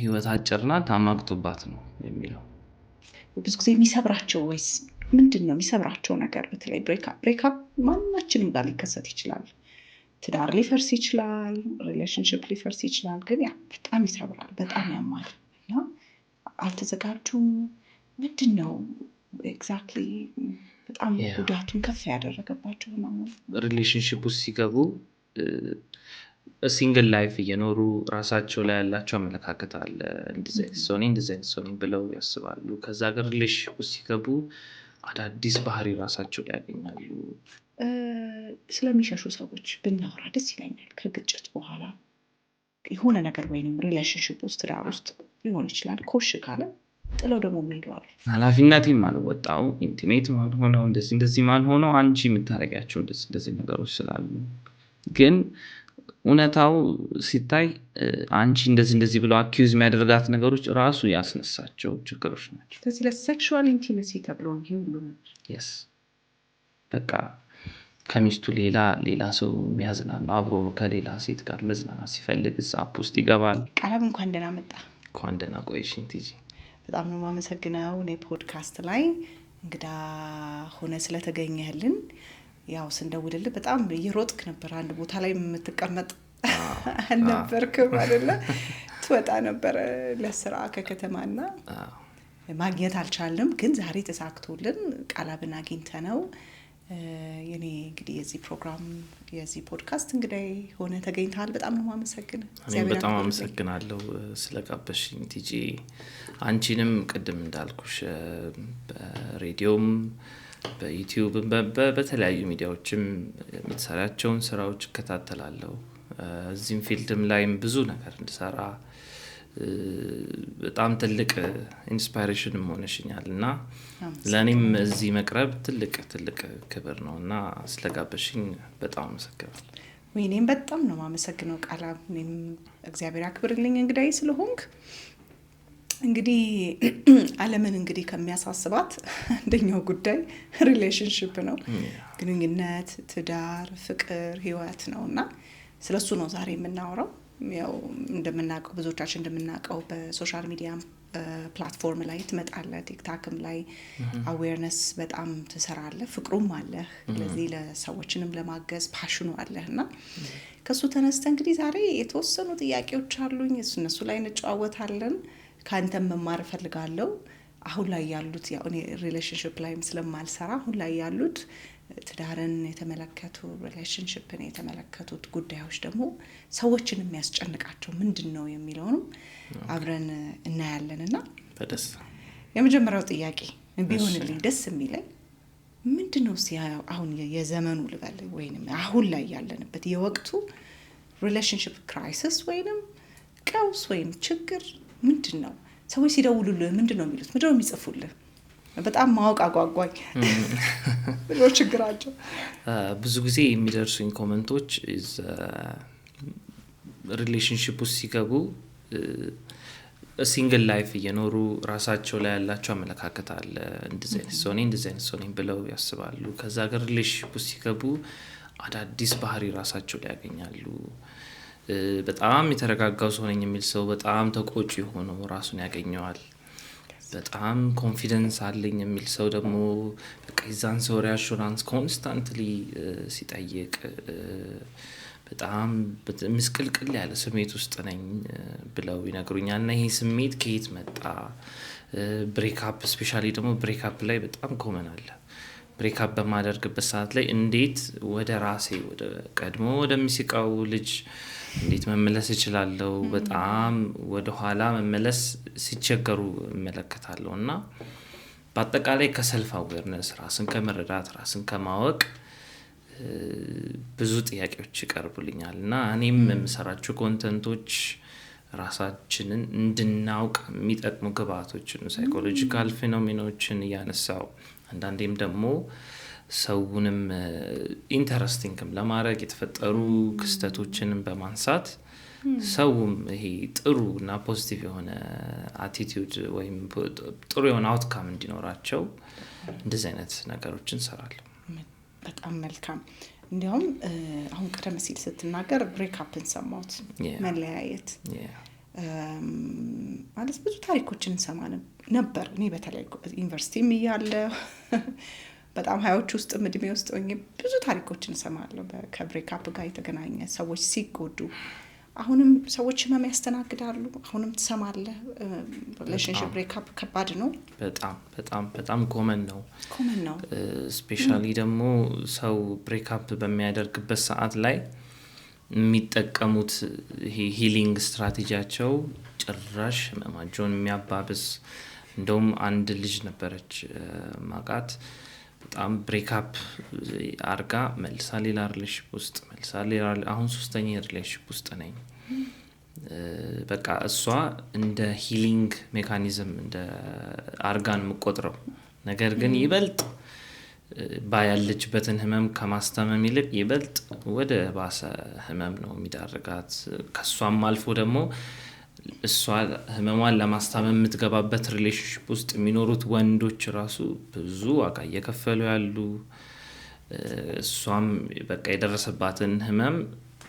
ህይወት አጭርና ታማቅጡባት ነው የሚለው። ብዙ ጊዜ የሚሰብራቸው ወይስ ምንድነው የሚሰብራቸው ነገር? በተለይ ብሬክአፕ ማናችንም ጋር ሊከሰት ይችላል። ትዳር ሊፈርስ ይችላል፣ ሪሌሽንሺፕ ሊፈርስ ይችላል። ግን ያ በጣም ይሰብራል፣ በጣም ያማል እና አልተዘጋጁም። ምንድነው ኤግዛክትሊ በጣም ጉዳቱን ከፍ ያደረገባቸው ነው? ሪሌሽንሺፕ ውስጥ ሲገቡ ሲንግል ላይፍ እየኖሩ ራሳቸው ላይ ያላቸው አመለካከት አለ። እንደዚህ ሰው ነኝ ብለው ያስባሉ። ከዛ ጋር ሪሌሽንሺፕ ውስጥ ሲገቡ አዳዲስ ባህሪ ራሳቸው ላይ ያገኛሉ። ስለሚሸሹ ሰዎች ብናወራ ደስ ይለኛል። ከግጭት በኋላ የሆነ ነገር ወይንም ሪሌሽንሺፕ ውስጥ ትዳር ውስጥ ሊሆን ይችላል ኮሽ ካለ ጥለው ደግሞ የሚሄደዋል። ኃላፊነቴን ማልወጣው ኢንቲሜት ማልሆነው እንደዚህ ማልሆነው አንቺ የምታረጋቸው እንደዚህ ነገሮች ስላሉ ግን እውነታው ሲታይ አንቺ እንደዚህ ብለው አኪዩዝ የሚያደርጋት ነገሮች ራሱ ያስነሳቸው ችግሮች ናቸው። ስለዚህ ለሴክሹዋል ኢንቲሜሲ ተብሎ ነው ሁሉ yes በቃ ከሚስቱ ሌላ ሰው የሚያዝናና አብሮ ከሌላ ሴት ጋር መዝናናት ሲፈልግ አፕ ውስጥ ይገባል። ቃላም እንኳን ደህና መጣ። እንኳን ደህና ቆይሽኝ ቲጂ። በጣም ነው የማመሰግነው እኔ ፖድካስት ላይ እንግዳ ሆነ ስለተገኘህልን። ያው ስንደውልልህ በጣም እየሮጥክ ነበር፣ አንድ ቦታ ላይ የምትቀመጥ አልነበርክም አይደለ? ትወጣ ነበር ለስራ ከከተማና ማግኘት አልቻልንም። ግን ዛሬ ተሳክቶልን ቃላብን አግኝተነው የኔ እንግዲህ የዚህ ፕሮግራም የዚህ ፖድካስት እንግዲህ ሆነ ተገኝተሃል። በጣም ነው የማመሰግነው። እኔም በጣም አመሰግናለሁ ስለጋበዝሽኝ ቲጂ። አንቺንም ቅድም እንዳልኩሽ በሬዲዮም በዩቲዩብ በተለያዩ ሚዲያዎችም የምትሰራቸውን ስራዎች እከታተላለሁ። እዚህም ፊልድም ላይም ብዙ ነገር እንድሰራ በጣም ትልቅ ኢንስፓይሬሽን ሆነሽኛል እና ለእኔም እዚህ መቅረብ ትልቅ ክብር ነው እና ስለጋበዝሽኝ በጣም አመሰግናለሁ። እኔም በጣም ነው የማመሰግነው ቃላብ። እኔም እግዚአብሔር ያክብርልኝ እንግዳዬ ስለሆንክ። እንግዲህ ዓለምን እንግዲህ ከሚያሳስባት አንደኛው ጉዳይ ሪሌሽንሺፕ ነው። ግንኙነት፣ ትዳር፣ ፍቅር፣ ህይወት ነውና ስለሱ ነው ዛሬ የምናወራው። ያው እንደምናውቀው ብዙዎቻችን እንደምናውቀው በሶሻል ሚዲያ ፕላትፎርም ላይ ትመጣለህ፣ ቲክታክም ላይ አዌርነስ በጣም ትሰራለህ፣ ፍቅሩም አለህ። ስለዚህ ለሰዎችንም ለማገዝ ፓሽኑ አለህና ከሱ ተነስተን እንግዲህ ዛሬ የተወሰኑ ጥያቄዎች አሉኝ። እነሱ ላይ እንጨዋወታለን። ካንተም መማር ፈልጋለሁ። አሁን ላይ ያሉት ያው እኔ ሪሌሽንሺፕ ላይም ስለማልሰራ አሁን ላይ ያሉት ትዳርን የተመለከቱ ሪሌሽንሺፕን የተመለከቱት ጉዳዮች ደግሞ ሰዎችን የሚያስጨንቃቸው ምንድነው የሚለውንም አብረን እናያለንና በደስታ የመጀመሪያው ጥያቄ ቢሆንልኝ ደስ የሚለኝ ምንድነው አሁን የዘመኑ ልበል ወይንም አሁን ላይ ያለንበት የወቅቱ ሪሌሽንሺፕ ክራይሲስ ወይንም ቀውስ ወይም ችግር ምንድነው? ሰዎች ሲደውሉልህ ምንድነው የሚሉት? ምንድነው የሚጽፉልህ? በጣም ማወቅ አጓጓኝ። ብሎ ችግራቸው ብዙ ጊዜ የሚደርሱኝ ኮሜንቶች ሪሌሽንሺፕ ውስጥ ሲገቡ ሲንግል ላይፍ እየኖሩ ራሳቸው ላይ ያላቸው አመለካከት አለ። እንደዚህ አይነት ሰው ነኝ ብለው ያስባሉ። ከዛ ጋር ሪሌሽንሺፕ ውስጥ ሲገቡ አዳዲስ ባህሪ ራሳቸው ላይ ያገኛሉ። በጣም የተረጋጋው ሰው ነኝ የሚል ሰው በጣም ተቆጪ ሆኖ ራሱን ያገኘዋል። በጣም ኮንፊደንስ አለኝ የሚል ሰው ደግሞ በቃ የዛን ሰው ሪአሹራንስ ኮንስታንትሊ ሲጠይቅ በጣም ምስቅልቅል ያለ ስሜት ውስጥ ነኝ ብለው ይነግሩኛል። እና ይሄ ስሜት ከየት መጣ? ብሬክአፕ ስፔሻሊ ደግሞ ብሬክአፕ ላይ በጣም ኮመን አለ። ብሬክአፕ በማደርግበት ሰዓት ላይ እንዴት ወደ ራሴ ወደ ቀድሞ ወደሚስቀው ልጅ እንዴት መመለስ እችላለሁ? በጣም ወደ ኋላ መመለስ ሲቸገሩ እመለከታለሁ። እና በአጠቃላይ ከሰልፍ አዌርነስ ራስን ከመረዳት ራስን ከማወቅ ብዙ ጥያቄዎች ይቀርቡልኛል። እና እኔም የምሰራቸው ኮንተንቶች ራሳችንን እንድናውቅ የሚጠቅሙ ግብአቶችን ሳይኮሎጂካል ፌኖሜኖችን እያነሳው አንዳንዴም ደግሞ ሰውንም ኢንተረስቲንግም ለማድረግ የተፈጠሩ ክስተቶችንም በማንሳት ሰውም ይሄ ጥሩ እና ፖዚቲቭ የሆነ አቲቲዩድ ወይም ጥሩ የሆነ አውትካም እንዲኖራቸው እንደዚህ አይነት ነገሮችን እንሰራለን። በጣም መልካም። እንዲያውም አሁን ቀደም ሲል ስትናገር ብሬክአፕን ሰማሁት፣ መለያየት። ማለት ብዙ ታሪኮችን እንሰማ ነበር። እኔ በተለይ ዩኒቨርሲቲም እያለ በጣም ሀያዎች ውስጥ እድሜ ውስጥ ሆኜ ብዙ ታሪኮችን እሰማለሁ ከብሬክአፕ ጋር የተገናኘ ሰዎች ሲጎዱ። አሁንም ሰዎች ህመም ያስተናግዳሉ። አሁንም ትሰማለህ። ሪሌሽንሺፕ ብሬክአፕ ከባድ ነው። በጣም በጣም በጣም ኮመን ነው። ስፔሻሊ ደግሞ ሰው ብሬክአፕ በሚያደርግበት ሰዓት ላይ የሚጠቀሙት ይሄ ሂሊንግ ስትራቴጂያቸው ጭራሽ ህመማቸውን የሚያባብስ። እንደውም አንድ ልጅ ነበረች ማቃት በጣም ብሬክአፕ አርጋ መልሳ ሌላ ሪሌሽንሺፕ ውስጥ መልሳ ሌላ አሁን 3ኛ ሪሌሽንሺፕ ውስጥ ነኝ። በቃ እሷ እንደ ሂሊንግ ሜካኒዝም እንደ አርጋን የምቆጥረው ነገር ግን ይበልጥ ባያለችበትን ህመም ከማስተመም ይልቅ ይበልጥ ወደ ባሰ ህመም ነው የሚዳርጋት። ከሷም አልፎ ደግሞ እሷ ህመሟን ለማስታመም የምትገባበት ሪሌሽንሺፕ ውስጥ የሚኖሩት ወንዶች ራሱ ብዙ ዋጋ እየከፈሉ ያሉ። እሷም በቃ የደረሰባትን ህመም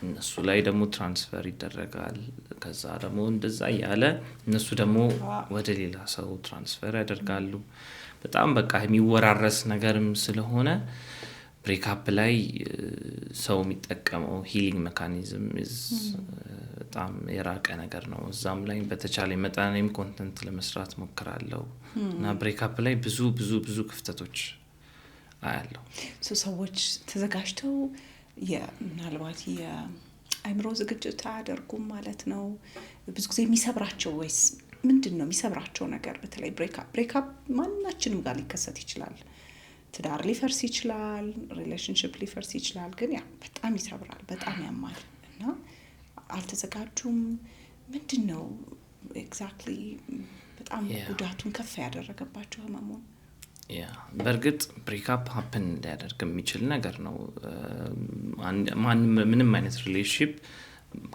እነሱ ላይ ደግሞ ትራንስፈር ይደረጋል። ከዛ ደግሞ እንደዛ ያለ እነሱ ደግሞ ወደ ሌላ ሰው ትራንስፈር ያደርጋሉ። በጣም በቃ የሚወራረስ ነገርም ስለሆነ ብሬክአፕ ላይ ሰው የሚጠቀመው ሂሊንግ ሜካኒዝም በጣም የራቀ ነገር ነው። እዛም ላይ በተቻለ መጠንም ኮንተንት ለመስራት ሞክራለሁ እና ብሬክአፕ ላይ ብዙ ብዙ ብዙ ክፍተቶች አያለሁ። ሰዎች ተዘጋጅተው ምናልባት የአእምሮ ዝግጅት አያደርጉም ማለት ነው። ብዙ ጊዜ የሚሰብራቸው ወይስ ምንድን ነው የሚሰብራቸው ነገር? በተለይ ብሬክአፕ ማናችንም ጋር ሊከሰት ይችላል። ትዳር ሊፈርስ ይችላል፣ ሪሌሽንሺፕ ሊፈርስ ይችላል። ግን ያ በጣም ይሰብራል፣ በጣም ያማል እና አልተዘጋጁም። ምንድን ነው ኤግዛክትሊ በጣም ጉዳቱን ከፍ ያደረገባቸው ህመሙን? በእርግጥ ብሬክአፕ ሀፕን ሊያደርግ የሚችል ነገር ነው። ምንም አይነት ሪሌሽንሺፕ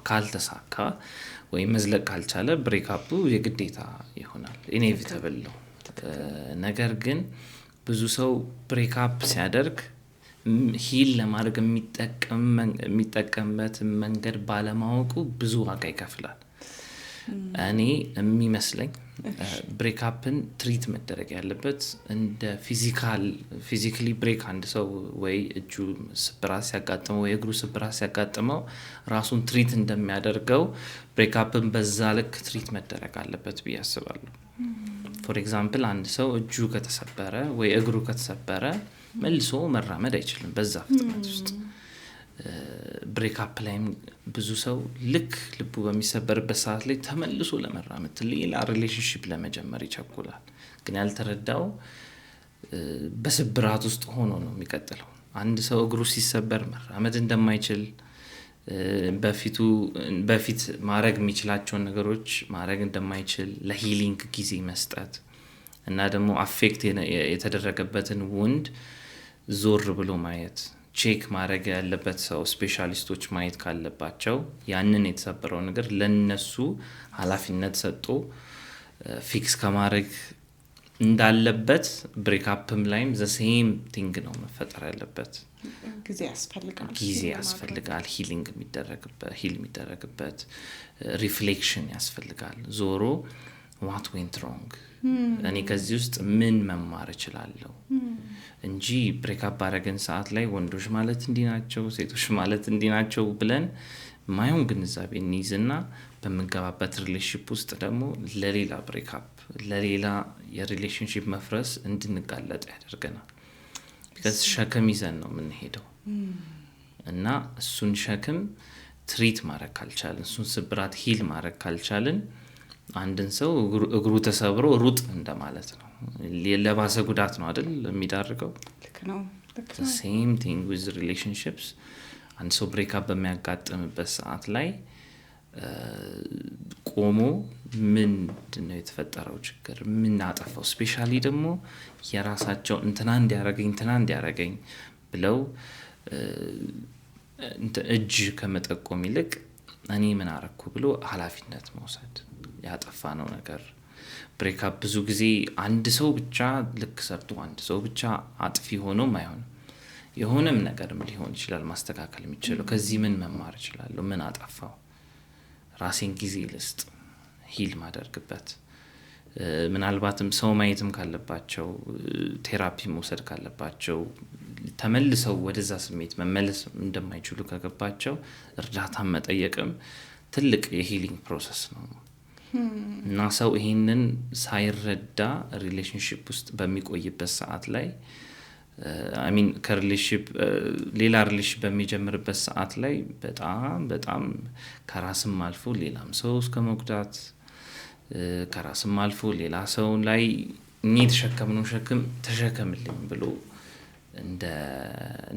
ካልተሳካ ወይም መዝለቅ ካልቻለ ብሬክአፑ የግዴታ ይሆናል፣ ኢኔቪታብል ነው። ነገር ግን ብዙ ሰው ብሬክአፕ ሲያደርግ ሂል ለማድረግ የሚጠቀምበት መንገድ ባለማወቁ ብዙ ዋጋ ይከፍላል። እኔ የሚመስለኝ ብሬክአፕን ትሪት መደረግ ያለበት እንደ ፊዚካሊ ብሬክ አንድ ሰው ወይ እጁ ስብራት ሲያጋጥመው ወይ እግሩ ስብራት ሲያጋጥመው ራሱን ትሪት እንደሚያደርገው ብሬክአፕን በዛ ልክ ትሪት መደረግ አለበት ብዬ አስባለሁ። ፎር ኤግዛምፕል አንድ ሰው እጁ ከተሰበረ ወይ እግሩ ከተሰበረ መልሶ መራመድ አይችልም በዛ ፍጥነት ውስጥ። ብሬክአፕ ላይም ብዙ ሰው ልክ ልቡ በሚሰበርበት ሰዓት ላይ ተመልሶ ለመራመድ ሌላ ሪሌሽንሺፕ ለመጀመር ይቸኩላል። ግን ያልተረዳው በስብራት ውስጥ ሆኖ ነው የሚቀጥለው። አንድ ሰው እግሩ ሲሰበር መራመድ እንደማይችል በፊት ማድረግ የሚችላቸውን ነገሮች ማድረግ እንደማይችል ለሂሊንግ ጊዜ መስጠት እና ደግሞ አፌክት የተደረገበትን ውንድ ዞር ብሎ ማየት፣ ቼክ ማድረግ ያለበት ሰው ስፔሻሊስቶች ማየት ካለባቸው ያንን የተሰበረው ነገር ለነሱ ኃላፊነት ሰጥቶ ፊክስ ከማድረግ እንዳለበት ብሬክአፕም ላይም ዘ ሴም ቲንግ ነው መፈጠር ያለበት። ጊዜ ያስፈልጋል። ሂል የሚደረግበት ሪፍሌክሽን ያስፈልጋል። ዞሮ ዋት ዌንት ሮንግ፣ እኔ ከዚህ ውስጥ ምን መማር እችላለሁ እንጂ ብሬክአፕ ባረገን ሰዓት ላይ ወንዶች ማለት እንዲህ ናቸው፣ ሴቶች ማለት እንዲህ ናቸው ብለን ማየውን ግንዛቤ እንይዝና በምንገባበት ሪሌሽንሺፕ ውስጥ ደግሞ ለሌላ ብሬክአፕ ለሌላ የሪሌሽንሺፕ መፍረስ እንድንጋለጥ ያደርገናል። ቢካዝ ሸክም ይዘን ነው የምንሄደው እና እሱን ሸክም ትሪት ማድረግ ካልቻልን፣ እሱን ስብራት ሂል ማድረግ ካልቻልን አንድን ሰው እግሩ ተሰብሮ ሩጥ እንደማለት ነው። ለባሰ ጉዳት ነው አይደል የሚዳርገው። ሴም ቲንግ ዊዝ ሪሌሽንሺፕስ። አንድ ሰው ብሬክአፕ በሚያጋጥምበት ሰዓት ላይ ቆሞ ምንድነው የተፈጠረው ችግር፣ ምን አጠፋው፣ ስፔሻሊ ደግሞ የራሳቸው እንትና እንዲያረገኝ ብለው እጅ ከመጠቆም ይልቅ እኔ ምን አረኩ ብሎ ኃላፊነት መውሰድ ያጠፋ ነው ነገር። ብሬክአፕ ብዙ ጊዜ አንድ ሰው ብቻ ልክ ሰርቶ አንድ ሰው ብቻ አጥፊ ሆኖም አይሆንም። የሆነም ነገርም ሊሆን ይችላል ማስተካከል የሚችለው። ከዚህ ምን መማር እችላለሁ፣ ምን አጠፋው፣ ራሴን ጊዜ ልስጥ ሂል ማደርግበት። ምናልባትም ሰው ማየትም ካለባቸው ቴራፒ መውሰድ ካለባቸው ተመልሰው ወደዛ ስሜት መመለስ እንደማይችሉ ከገባቸው እርዳታ መጠየቅም ትልቅ የሂሊንግ ፕሮሰስ ነው እና ሰው ይሄንን ሳይረዳ ሪሌሽንሺፕ ውስጥ በሚቆይበት ሰዓት ላይ ከሪሌሽንሺፕ ሌላ ሪሌሽንሺፕ በሚጀምርበት ሰዓት ላይ በጣም ከራስም አልፎ ሌላም ሰው እስከ መጉዳት ከራስም አልፎ ሌላ ሰው ላይ እኔ ተሸከምነው ሸክም ተሸከምልኝ ብሎ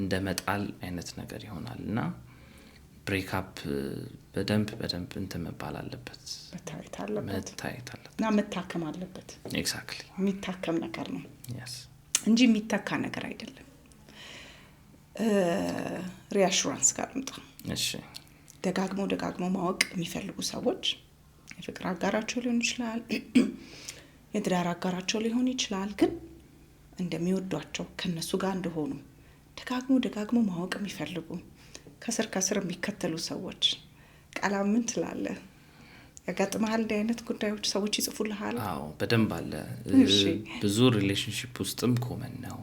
እንደ መጣል አይነት ነገር ይሆናልና ብሬክ አፕ በደንብ እንትን መባል አለበት መታየት አለበት እና መታከም አለበት ኤግዛክትሊ የሚታከም ነገር ነው yes እንጂ የሚተካ ነገር አይደለም ሪአሹራንስ ጋር እንጣ እሺ ደጋግሞ ማወቅ የሚፈልጉ ሰዎች የፍቅር አጋራቸው ሊሆን ይችላል የትዳር አጋራቸው ሊሆን ይችላል ግን እንደሚወዷቸው ከነሱ ጋር እንደሆኑ ደጋግሞ ማወቅ የሚፈልጉ ከስር የሚከተሉ ሰዎች ቃላም ምን ትላለህ ያጋጥማል እንደ አይነት ጉዳዮች ሰዎች ይጽፉልሃል አዎ በደንብ አለ ብዙ ሪሌሽንሺፕ ውስጥም ኮመን ነው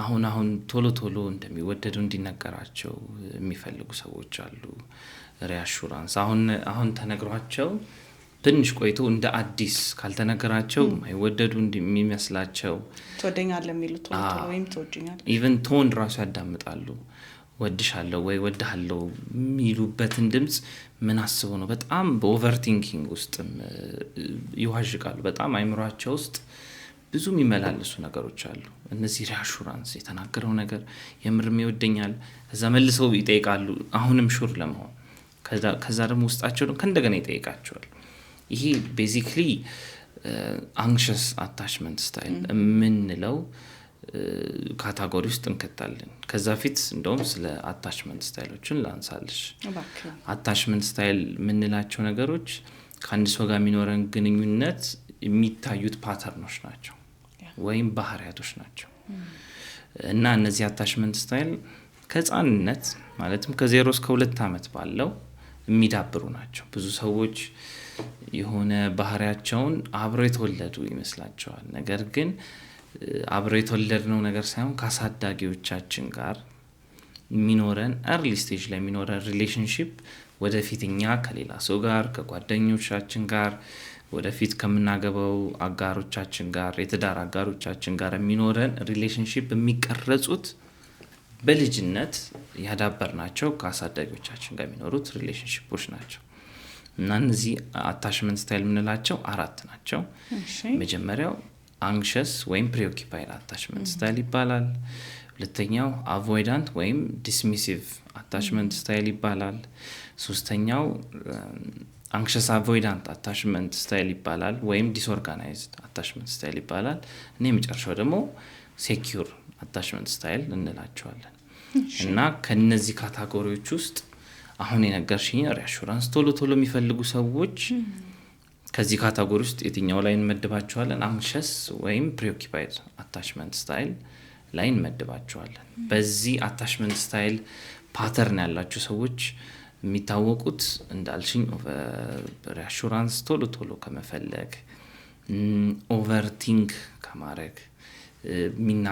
አሁን ቶሎ እንደሚወደዱ እንዲነገራቸው የሚፈልጉ ሰዎች አሉ ሪአሹራንስ አሁን ተነግሯቸው ትንሽ ቆይቶ እንደ አዲስ ካልተነገራቸው ማይወደዱ እንደሚመስላቸው ተወደኛለህ የሚሉት ቶሎ ወይም ተወደኛለህ ኢቭን ቶን ራሱ ያዳምጣሉ ወድሻለሁ ወይ ወድሃለሁ የሚሉበትን ድምጽ ምን አስበው ነው በጣም በኦቨርቲንኪንግ ውስጥ ይዋዥቃሉ በጣም አይምሯቸው ውስጥ ብዙ የሚመላለሱ ነገሮች አሉ እነዚህ ሪአሹራንስ የተናገረው ነገር የምርም ይወደኛል ከዛ መልሰው ይጠይቃሉ አሁንም ሹር ለመሆን ከዛ ደግሞ ውስጣቸው ከእንደገና ይጠይቃቸዋል ይሄ ቤዚክሊ አንክሽስ አታችመንት ስታይል የምንለው ካታጎሪ ውስጥ እንከታለን ከዛ ፊት እንደውም ስለ አታችመንት ስታይሎችን ላንሳልሽ አታችመንት ስታይል የምንላቸው ነገሮች ከአንድ ሰው ጋር የሚኖረን ግንኙነት የሚታዩት ፓተርኖች ናቸው ወይም ባህሪያቶች ናቸው እና እነዚህ አታችመንት ስታይል ከህፃንነት ማለትም ከ0 እስከ 2 ዓመት ባለው የሚዳብሩ ናቸው ብዙ ሰዎች የሆነ ባህሪያቸውን አብረው የተወለዱ ይመስላቸዋል ነገር ግን አብረው የተወለድነው ነገር ሳይሆን ከአሳዳጊዎቻችን ጋር የሚኖረን early stage ላይ የሚኖረን ሪሌሽንሺፕ ወደፊትኛ ከሌላ ሰው ጋር ከጓደኞቻችን ጋር ወደፊት ከምናገባው አጋሮቻችን ጋር የትዳር አጋሮቻችን ጋር የሚኖረን ሪሌሽንሺፕ የሚቀረጹት በልጅነት ያዳበርናቸው ከአሳዳጊዎቻችን ጋር የሚኖሩት ሪሌሽንሺፖች ናቸው እና እነዚህ አታችመንት ስታይል የምንላቸው 4 ናቸው መጀመሪያው አንክሽስ ወይም ፕሪኦኪፓይድ አታችመንት ስታይል ይባላል ሁለተኛው አቮይዳንት ወይም ዲስሚሲቭ አታችመንት ስታይል ይባላል ሶስተኛው አንክሽስ አቮይዳንት አታችመንት ስታይል ይባላል ወይም ዲስኦርጋናይዝድ አታችመንት ስታይል ይባላል እና የመጨረሻው ደግሞ ሴኩር አታችመንት ስታይል እንላቸዋለን እና ከነዚህ ካታጎሪዎች ውስጥ አሁን የነገርሽኝ ሪአሹራንስ ቶሎ የሚፈልጉ ሰዎች ከዚህ ካታጎሪ ውስጥ የትኛው ላይ እንመድባቸዋለን አንክሽስ ወይም ፕሪኦኪፓይድ አታችመንት ስታይል ላይ እንመድባቸዋለን በዚህ አታችመንት ስታይል ፓተርን ያላቸው ሰዎች የሚታወቁት እንዳልሽኝ ሪአሹራንስ ቶሎ ከመፈለግ ኦቨርቲንክ ከማድረግ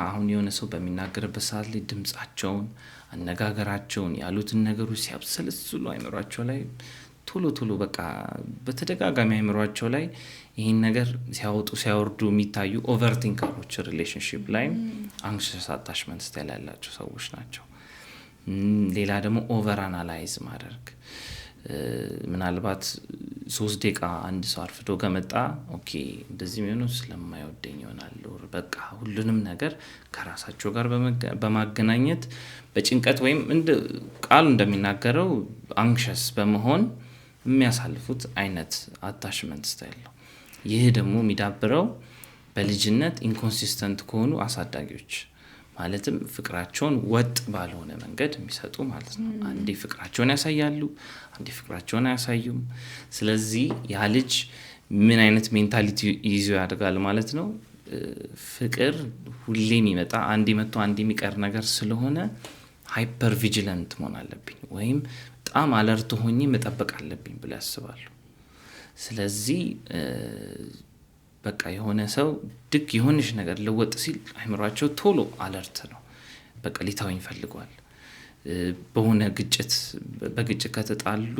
አሁን የሆነ ሰው በሚናገርበት ሰዓት ላይ ድምጻቸውን አነጋገራቸውን ያሉትን ነገሮች ሲያብሰለስሉ አይምሯቸው ላይ ቶሎ በቃ በተደጋጋሚ አይምሯቸው ላይ ይሄን ነገር ሲያወርዱ የሚታዩ ኦቨርቲንከሮች ሪሌሽንሺፕ ላይ አንክሽስ አታችመንት ስታይል ያላቸው ሰዎች ናቸው ሌላ ደግሞ ኦቨር አናላይዝ ማድረግ ምናልባት 3 ደቂቃ አንድ ሰው አርፍዶ ከመጣ ኦኬ እንደዚህ የሚሆነው ስለማይወደኝ ይሆናል በቃ ሁሉንም ነገር ከራሳቸው ጋር በማገናኘት በጭንቀት ወይም ቃሉ እንደሚናገረው አንክሽስ በመሆን የሚያሳልፉት አይነት አታችመንት ስታይል ነው ይህ ደግሞ የሚዳብረው በልጅነት ኢንኮንሲስተንት ከሆኑ አሳዳጊዎች ማለትም ፍቅራቸውን ወጥ ባልሆነ መንገድ የሚሰጡ ማለት ነው አንዴ ፍቅራቸውን ያሳያሉ አንዴ ፍቅራቸውን አያሳዩም ስለዚህ ያ ልጅ ምን አይነት ሜንታሊቲ ይዞ ያድጋል ማለት ነው ፍቅር ሁሌ የሚመጣ አንዴ መጥቶ አንዴ የሚቀር ነገር ስለሆነ ሃይፐር ቪጂላንት መሆን አለብኝ ወይም በጣም አለርት ሆኜ መጠበቅ አለብኝ ብለው ያስባሉ ስለዚህ በቃ የሆነ ሰው ድግ የሆነሽ ነገር ለወጥ ሲል አይምሯቸው ቶሎ አለርት ነው። በቃ ሊታወኝ ፈልጓል። በሆነ በግጭት ከተጣሉ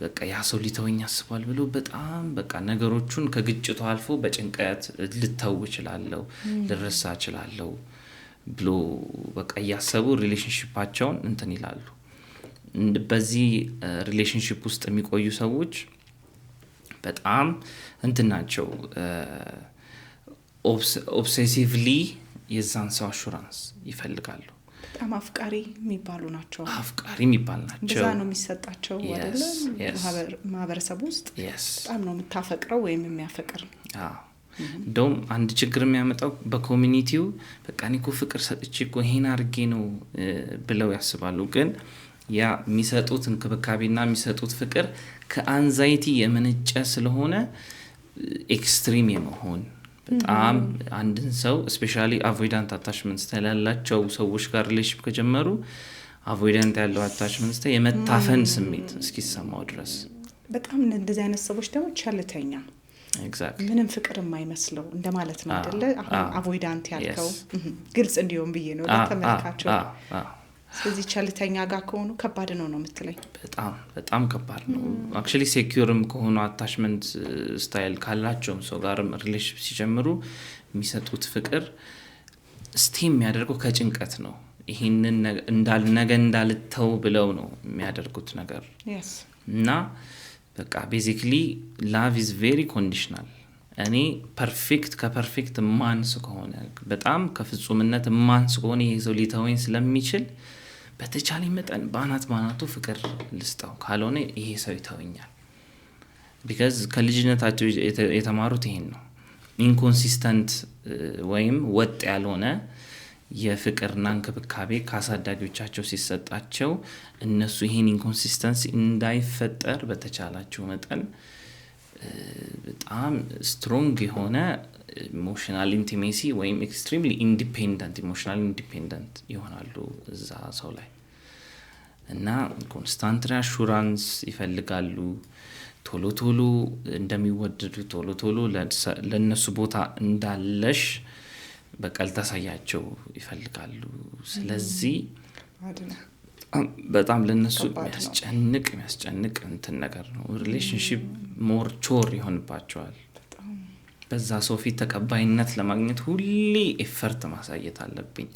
በቃ ያ ሰው ሊተወኝ አስቧል ብሎ በጣም በቃ ነገሮቹን ከግጭቱ አልፎ በጭንቀት ልተው እችላለሁ፣ ልረሳ እችላለሁ ብሎ በቃ እያሰቡ ሪሌሽንሺፓቸውን እንትን ይላሉ። በዚህ ሪሌሽንሺፕ ውስጥ የሚቆዩ ሰዎች በጣም እንትን ናቸው። ኦብሴሲቭሊ የዛን ሰው አሹራንስ ይፈልጋሉ። በጣም አፍቃሪ የሚባሉ ናቸው። እንደዛ ነው የሚሰጣቸው አይደለ? ማህበረሰብ ውስጥ በጣም ነው የምታፈቅረው ወይም የሚያፈቅር። እንደውም አንድ ችግር የሚያመጣው በኮሚኒቲው በቃ እኔ እኮ ፍቅር ሰጥቼ እኮ ይሄን አድርጌ ነው ብለው ያስባሉ። ግን ያ የሚሰጡት እንክብካቤና የሚሰጡት ፍቅር ከአንዛይቲ የመነጨ ስለሆነ ኤክስትሪም የመሆን በጣም አንድን ሰው ስፔሻሊ አቮይዳንት አታችመንት ስታይል ያላቸው ሰዎች ጋር ሪሌሽንሺፕ ከጀመሩ አቮይዳንት ያለው አታችመንት ስታይል የመታፈን ስሜት እስኪሰማው ድረስ በጣም እንደዚህ አይነት ሰዎች ደግሞ ቸልተኛ ምንም ፍቅር የማይመስለው እንደማለት ነው አይደለ? አቮይዳንት ያልከው ግልጽ እንዲሆን ብዬ ነው ለተመልካቾች። ስለዚህ ቸልተኛ ጋር ከሆኑ ከባድ ነው የምትለኝ? በጣም ከባድ ነው። አክቹሊ ሴኩርም ከሆኑ አታችመንት ስታይል ካላቸውም ሰው ጋርም ሪሌሽንሺፕ ሲጀምሩ የሚሰጡት ፍቅር ስቲም የሚያደርገው ከጭንቀት ነው። ይሄንን ነገ እንዳልተው ብለው ነው የሚያደርጉት ነገር እና በቃ ቤዚክሊ ላቭ ኢዝ ቬሪ ኮንዲሽናል። እኔ ከፐርፌክት ማንስ ከሆነ በጣም ከፍጹምነት ማንስ ከሆነ ይሄ ሰው ሊተወኝ ስለሚችል በተቻለኝ መጠን ባናቱ ፍቅር ልስጠው፣ ካልሆነ ይሄ ሰው ይተወኛል። ቢካዝ ከልጅነታቸው የተማሩት ይሄን ነው። ኢንኮንሲስተንት ወይም ወጥ ያልሆነ የፍቅርና እንክብካቤ ከአሳዳጊዎቻቸው ሲሰጣቸው እነሱ ይሄን ኢንኮንሲስተንሲ እንዳይፈጠር በተቻላቸው መጠን በጣም ስትሮንግ የሆነ ኢሞሽናል ኢንቲሜሲ ወይም ኤክስትሪምሊ ኢሞሽናል ኢንዲፔንደንት ይሆናሉ እዛ ሰው ላይ እና ኮንስታንት ሪአሹራንስ ይፈልጋሉ። ቶሎ እንደሚወደዱ ቶሎ ለነሱ ቦታ እንዳለሽ በቀል ታሳያቸው ይፈልጋሉ። ስለዚህ በጣም ለነሱ የሚያስጨንቅ እንትን ነገር ነው። ሪሌሽንሺፕ ሞር ቾር ይሆንባቸዋል። በዛ ሰው ፊት ተቀባይነት ለማግኘት ሁሌ ኤፈርት ማሳየት አለብኝ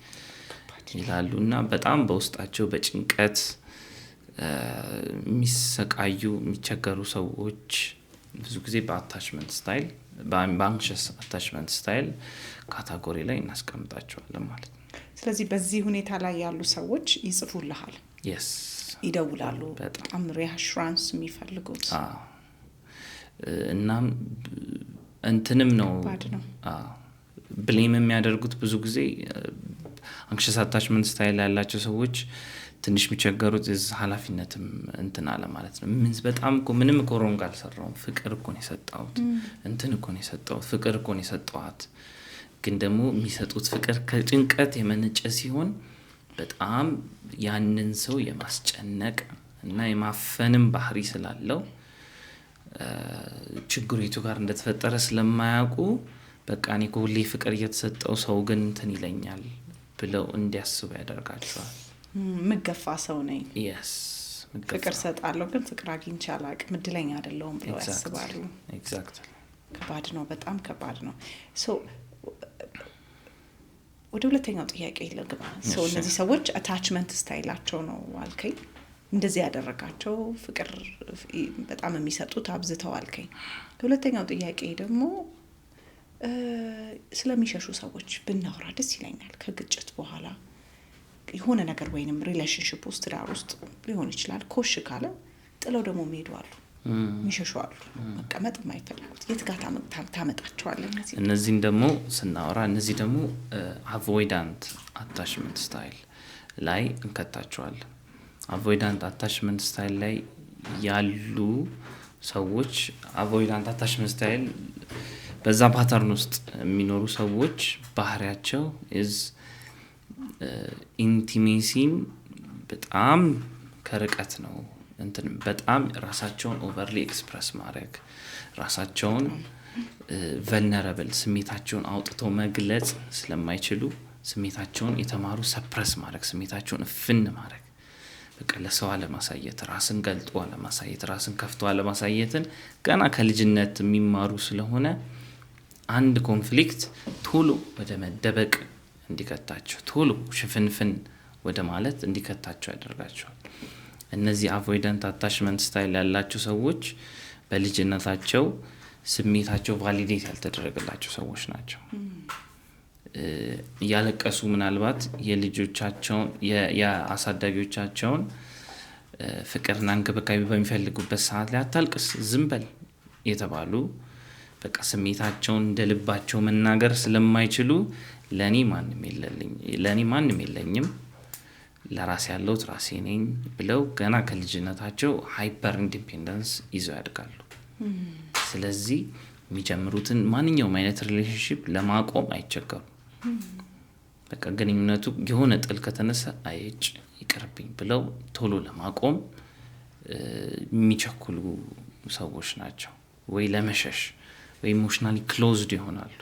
ይላሉ እና በጣም በውስጣቸው በጭንቀት የሚሰቃዩ የሚቸገሩ ሰዎች ብዙ ጊዜ በአታችመንት ስታይል በአንክሸስ አታችመንት ስታይል ካታጎሪ ላይ እናስቀምጣቸዋለን ማለት ነው። ስለዚህ በዚህ ሁኔታ ላይ ያሉ ሰዎች ይጽፉልሃል፣ ይደውላሉ፣ በጣም ሪአሹራንስ የሚፈልጉት እናም እንትንም ነው ብሌም የሚያደርጉት ብዙ ጊዜ አንክሸስ አታችመንት ስታይል ያላቸው ሰዎች ትንሽ የሚቸገሩት ኃላፊነትም እንትን አለ ማለት ነው። በጣም እኮ ምንም እኮ ሮንግ አልሰራውም፣ ፍቅር እኮ ነው የሰጠሁት፣ እንትን እኮ ነው የሰጠሁት፣ ፍቅር እኮ ነው የሰጠኋት። ግን ደግሞ የሚሰጡት ፍቅር ከጭንቀት የመነጨ ሲሆን በጣም ያንን ሰው የማስጨነቅ እና የማፈንም ባህሪ ስላለው ችግሩ የቱ ጋር እንደተፈጠረ ስለማያውቁ በቃ እኔ እኮ ሁሌ ፍቅር እየተሰጠው ሰው ግን እንትን ይለኛል ብለው እንዲያስቡ ያደርጋቸዋል። ምገፋ ሰው ነኝ፣ ፍቅር ሰጣለሁ ግን ፍቅር አግኝቼ አላውቅም፣ እድለኛ አይደለሁም ብለው ያስባሉ። ከባድ ነው፣ በጣም ከባድ ነው። ወደ ሁለተኛው ጥያቄ ልግባ። እነዚህ ሰዎች አታችመንት ስታይላቸው ነው አልከኝ፣ እንደዚህ ያደረጋቸው ፍቅር በጣም የሚሰጡት አብዝተው አልከኝ። ሁለተኛው ጥያቄ ደግሞ ስለሚሸሹ ሰዎች ብናወራ ደስ ይለኛል። ከግጭት በኋላ የሆነ ነገር ወይንም ሪሌሽንሺፕ ውስጥ ዳር ውስጥ ሊሆን ይችላል ኮሽ ካለ ጥለው ደግሞ የሚሄዱ የሚሸሹ አሉ፣ መቀመጥ የማይፈልጉት። የት ጋር ታመጣቸዋለን? እነዚህን ደግሞ ስናወራ እነዚህ ደግሞ አቮይዳንት አታችመንት ስታይል ላይ እንከታቸዋለን። አቮይዳንት አታችመንት ስታይል ላይ ያሉ ሰዎች አቮይዳንት አታችመንት ስታይል በዛ ፓተርን ውስጥ የሚኖሩ ሰዎች ባህሪያቸው ኢንቲሜሲን በጣም ከርቀት ነው በጣም ራሳቸውን ኦቨርሊ ኤክስፕረስ ማድረግ፣ ራሳቸውን ቨልነረብል ስሜታቸውን አውጥተው መግለጽ ስለማይችሉ ስሜታቸውን የተማሩ ሰፕረስ ማድረግ ስሜታቸውን እፍን ማድረግ በቃ ለሰው አለማሳየት ራስን ገልጦ አለማሳየት ራስን ከፍቶ አለማሳየትን ገና ከልጅነት የሚማሩ ስለሆነ አንድ ኮንፍሊክት ቶሎ ወደ መደበቅ እንዲከታቸው ቶሎ ሽፍንፍን ወደ ማለት እንዲከታቸው ያደርጋቸዋል። እነዚህ አቮይዳንት አታችመንት ስታይል ያላቸው ሰዎች በልጅነታቸው ስሜታቸው ቫሊዴት ያልተደረገላቸው ሰዎች ናቸው። ያለቀሱ ምናልባት የልጆቻቸውን የአሳዳጊዎቻቸውን ፍቅርና እንክብካቤ በሚፈልጉበት ሰዓት ላይ አታልቅስ ዝም በል የተባሉ በቃ ስሜታቸውን እንደልባቸው መናገር ስለማይችሉ ለኔ ማንም የለኝም ለራሴ ያለሁት ራሴ ነኝ ብለው ገና ከልጅነታቸው ሃይፐር ኢንዲፔንደንስ ይዘው ያድጋሉ። ስለዚህ የሚጀምሩትን ማንኛውም አይነት ሪሌሽንሺፕ ለማቆም አይቸገሩም። በቃ ግንኙነቱ የሆነ ጥል ከተነሳ አይጭ ይቅርብኝ ብለው ቶሎ ለማቆም የሚቸኩሉ ሰዎች ናቸው። ወይ ለመሸሽ ወይ ኢሞሽናሊ ክሎዝድ ይሆናሉ።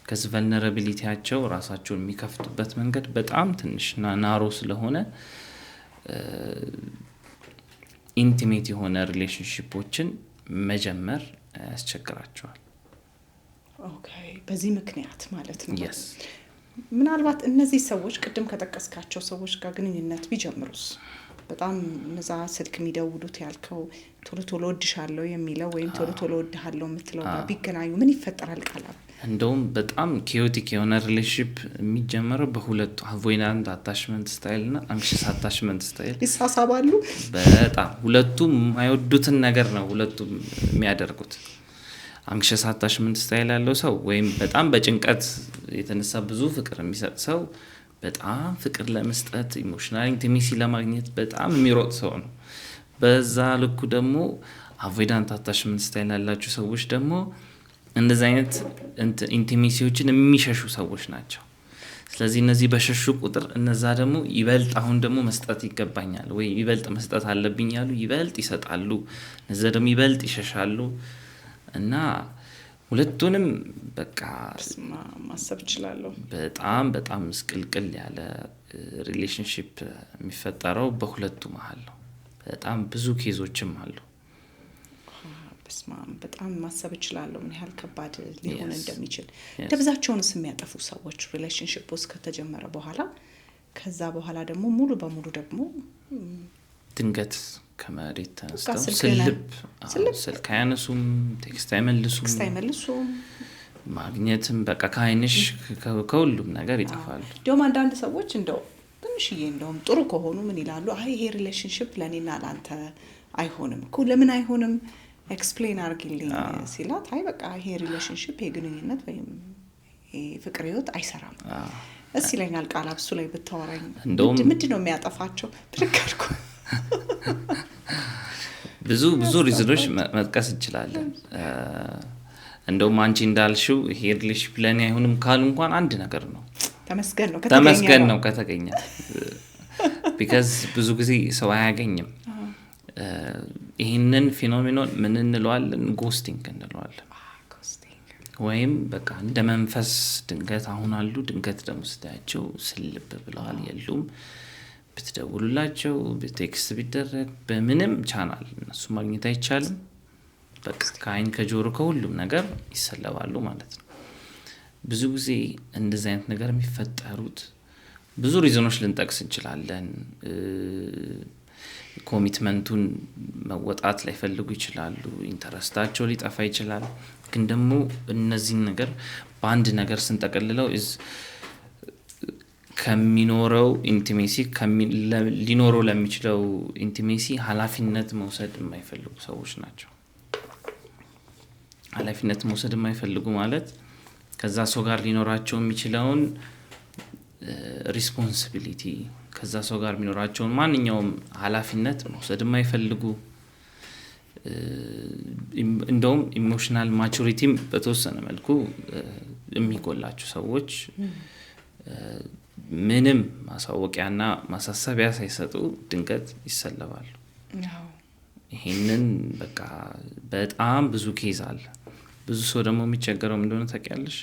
ከዚህ ቨልነራቢሊቲያቸው ራሳቸውን የሚከፍቱበት መንገድ በጣም ትንሽና ናሮ ስለሆነ ኢንቲሜት የሆነ ሪሌሽንሺፖችን መጀመር ያስቸግራቸዋል። ኦኬ በዚህ ምክንያት ማለት ነው። yes ምናልባት እነዚህ ሰዎች ቅድም ከጠቀስካቸው ሰዎች ጋር ግንኙነት ቢጀምሩስ በጣም እነዛ ስልክ የሚደውሉት ያልከው ቶሎ ቶሎ ወድሻለሁ የሚለው ወይም ቶሎ ቶሎ ወድሃለሁ የምትለው ጋር ቢገናኙ ምን ይፈጠራል? ቃላም እንደውም በጣም ኬዮቲክ የሆነ ሪሌሽንሺፕ የሚጀምረው በሁለቱ አቮይዳንት አታችመንት ስታይል እና አንክሽስ አታችመንት ስታይል ይሳሳባሉ። በጣም ሁለቱም የማይወዱትን ነገር ነው ሁለቱም የሚያደርጉት። አንክሽስ አታችመንት ስታይል ያለው ሰው ወይም በጣም በጭንቀት የተነሳ ብዙ ፍቅር የሚሰጥ ሰው በጣም ፍቅር ለመስጠት ኢሞሽናል ኢንቲሜሲ ለማግኘት በጣም የሚሮጥ ሰው ነው። በዛ ልኩ ደግሞ አቮይዳንት አታችመንት ስታይል ያላቸው ሰዎች ደግሞ እንደዚህ አይነት ኢንቲሜሲዎችን የሚሸሹ ሰዎች ናቸው። ስለዚህ እነዚህ በሸሹ ቁጥር እነዛ ደግሞ ይበልጥ አሁን ደግሞ መስጠት ይገባኛል ወይ ይበልጥ መስጠት አለብኝ ያሉ ይበልጥ ይሰጣሉ፣ እነዛ ደግሞ ይበልጥ ይሸሻሉ እና ሁለቱንም በቃ ማሰብ ይችላልው። በጣም ስቅልቅል ያለ ሪሌሽንሺፕ የሚፈጠረው በሁለቱ መሃል ነው። በጣም ብዙ ኬዞችም አሉ። በጣም ማሰብ ይችላልው ምን ያህል ከባድ ሊሆን እንደሚችል። ደብዛቸውንስ የሚያጠፉ ሰዎች ሪሌሽንሺፕ ውስጥ ከተጀመረ በኋላ ከዛ በኋላ ደግሞ ሙሉ በሙሉ ደግሞ ድንገት ከመሬት ተነስተው ስልክ አያነሱም፣ ቴክስት አይመልሱም፣ ማግኘትም በቃ ከአይንሽ ከሁሉም ነገር ይጠፋሉ። ደግሞ አንዳንድ ሰዎች እንደው ትንሽዬ እንደውም ጥሩ ከሆኑ ምን ይላሉ? አይ ይሄ ሪሌሽንሺፕ ለኔና ላንተ አይሆንም እኮ ለምን አይሆንም ኤክስፕሌን አርግልኝ ሲላት አይ በቃ ይሄ ሪሌሽንሺፕ የግንኙነት ወይም ፍቅር ህይወት አይሰራም እስ ይለኛል። ቃል እሱ ላይ ብታወራኝ ምንድነው የሚያጠፋቸው? ትልካልኩ ብዙ ሪዝኖች መጥቀስ እንችላለን። እንደውም አንቺ እንዳልሽው ይሄ ሪሌሽንሺፕ ለኔ አይሆንም ካሉ እንኳን አንድ ነገር ነው ተመስገን ነው ከተገኘ። ቢካዝ ብዙ ጊዜ ሰው አያገኝም። ይሄንን ፊኖሜኖን ምን እንለዋለን? ጎስቲንግ እንለዋለን። ወይም በቃ እንደ መንፈስ ድንገት አሁን አሉ፣ ድንገት ደግሞ ስታያቸው ስልብ ብለዋል የሉም። ብትደውሉላቸው በቴክስት ቢደረግ በምንም ቻናል እነሱ ማግኘት አይቻልም። በቃ ከአይን ከጆሮ ከሁሉም ነገር ይሰለባሉ ማለት ነው። ብዙ ጊዜ እንደዚህ አይነት ነገር የሚፈጠሩት ብዙ ሪዝኖች ልንጠቅስ እንችላለን። ኮሚትመንቱን መወጣት ላይፈልጉ ይችላሉ፣ ኢንተረስታቸው ሊጠፋ ይችላል። ግን ደግሞ እነዚህን ነገር በአንድ ነገር ስንጠቀልለው ከሚኖረው ኢንቲሜሲ ሊኖረው ለሚችለው ኢንቲሜሲ ኃላፊነት መውሰድ የማይፈልጉ ሰዎች ናቸው። ኃላፊነት መውሰድ የማይፈልጉ ማለት ከዛ ሰው ጋር ሊኖራቸው የሚችለውን ሪስፖንሲቢሊቲ ከዛ ሰው ጋር የሚኖራቸውን ማንኛውም ኃላፊነት መውሰድ የማይፈልጉ እንደውም ኢሞሽናል ማቹሪቲም በተወሰነ መልኩ የሚጎላቸው ሰዎች ምንም ማሳወቂያና ማሳሰቢያ ሳይሰጡ ድንገት ይሰለባሉ። ይሄንን በቃ በጣም ብዙ ኬዝ አለ። ብዙ ሰው ደግሞ የሚቸገረው እንደሆነ ታውቂያለሽ?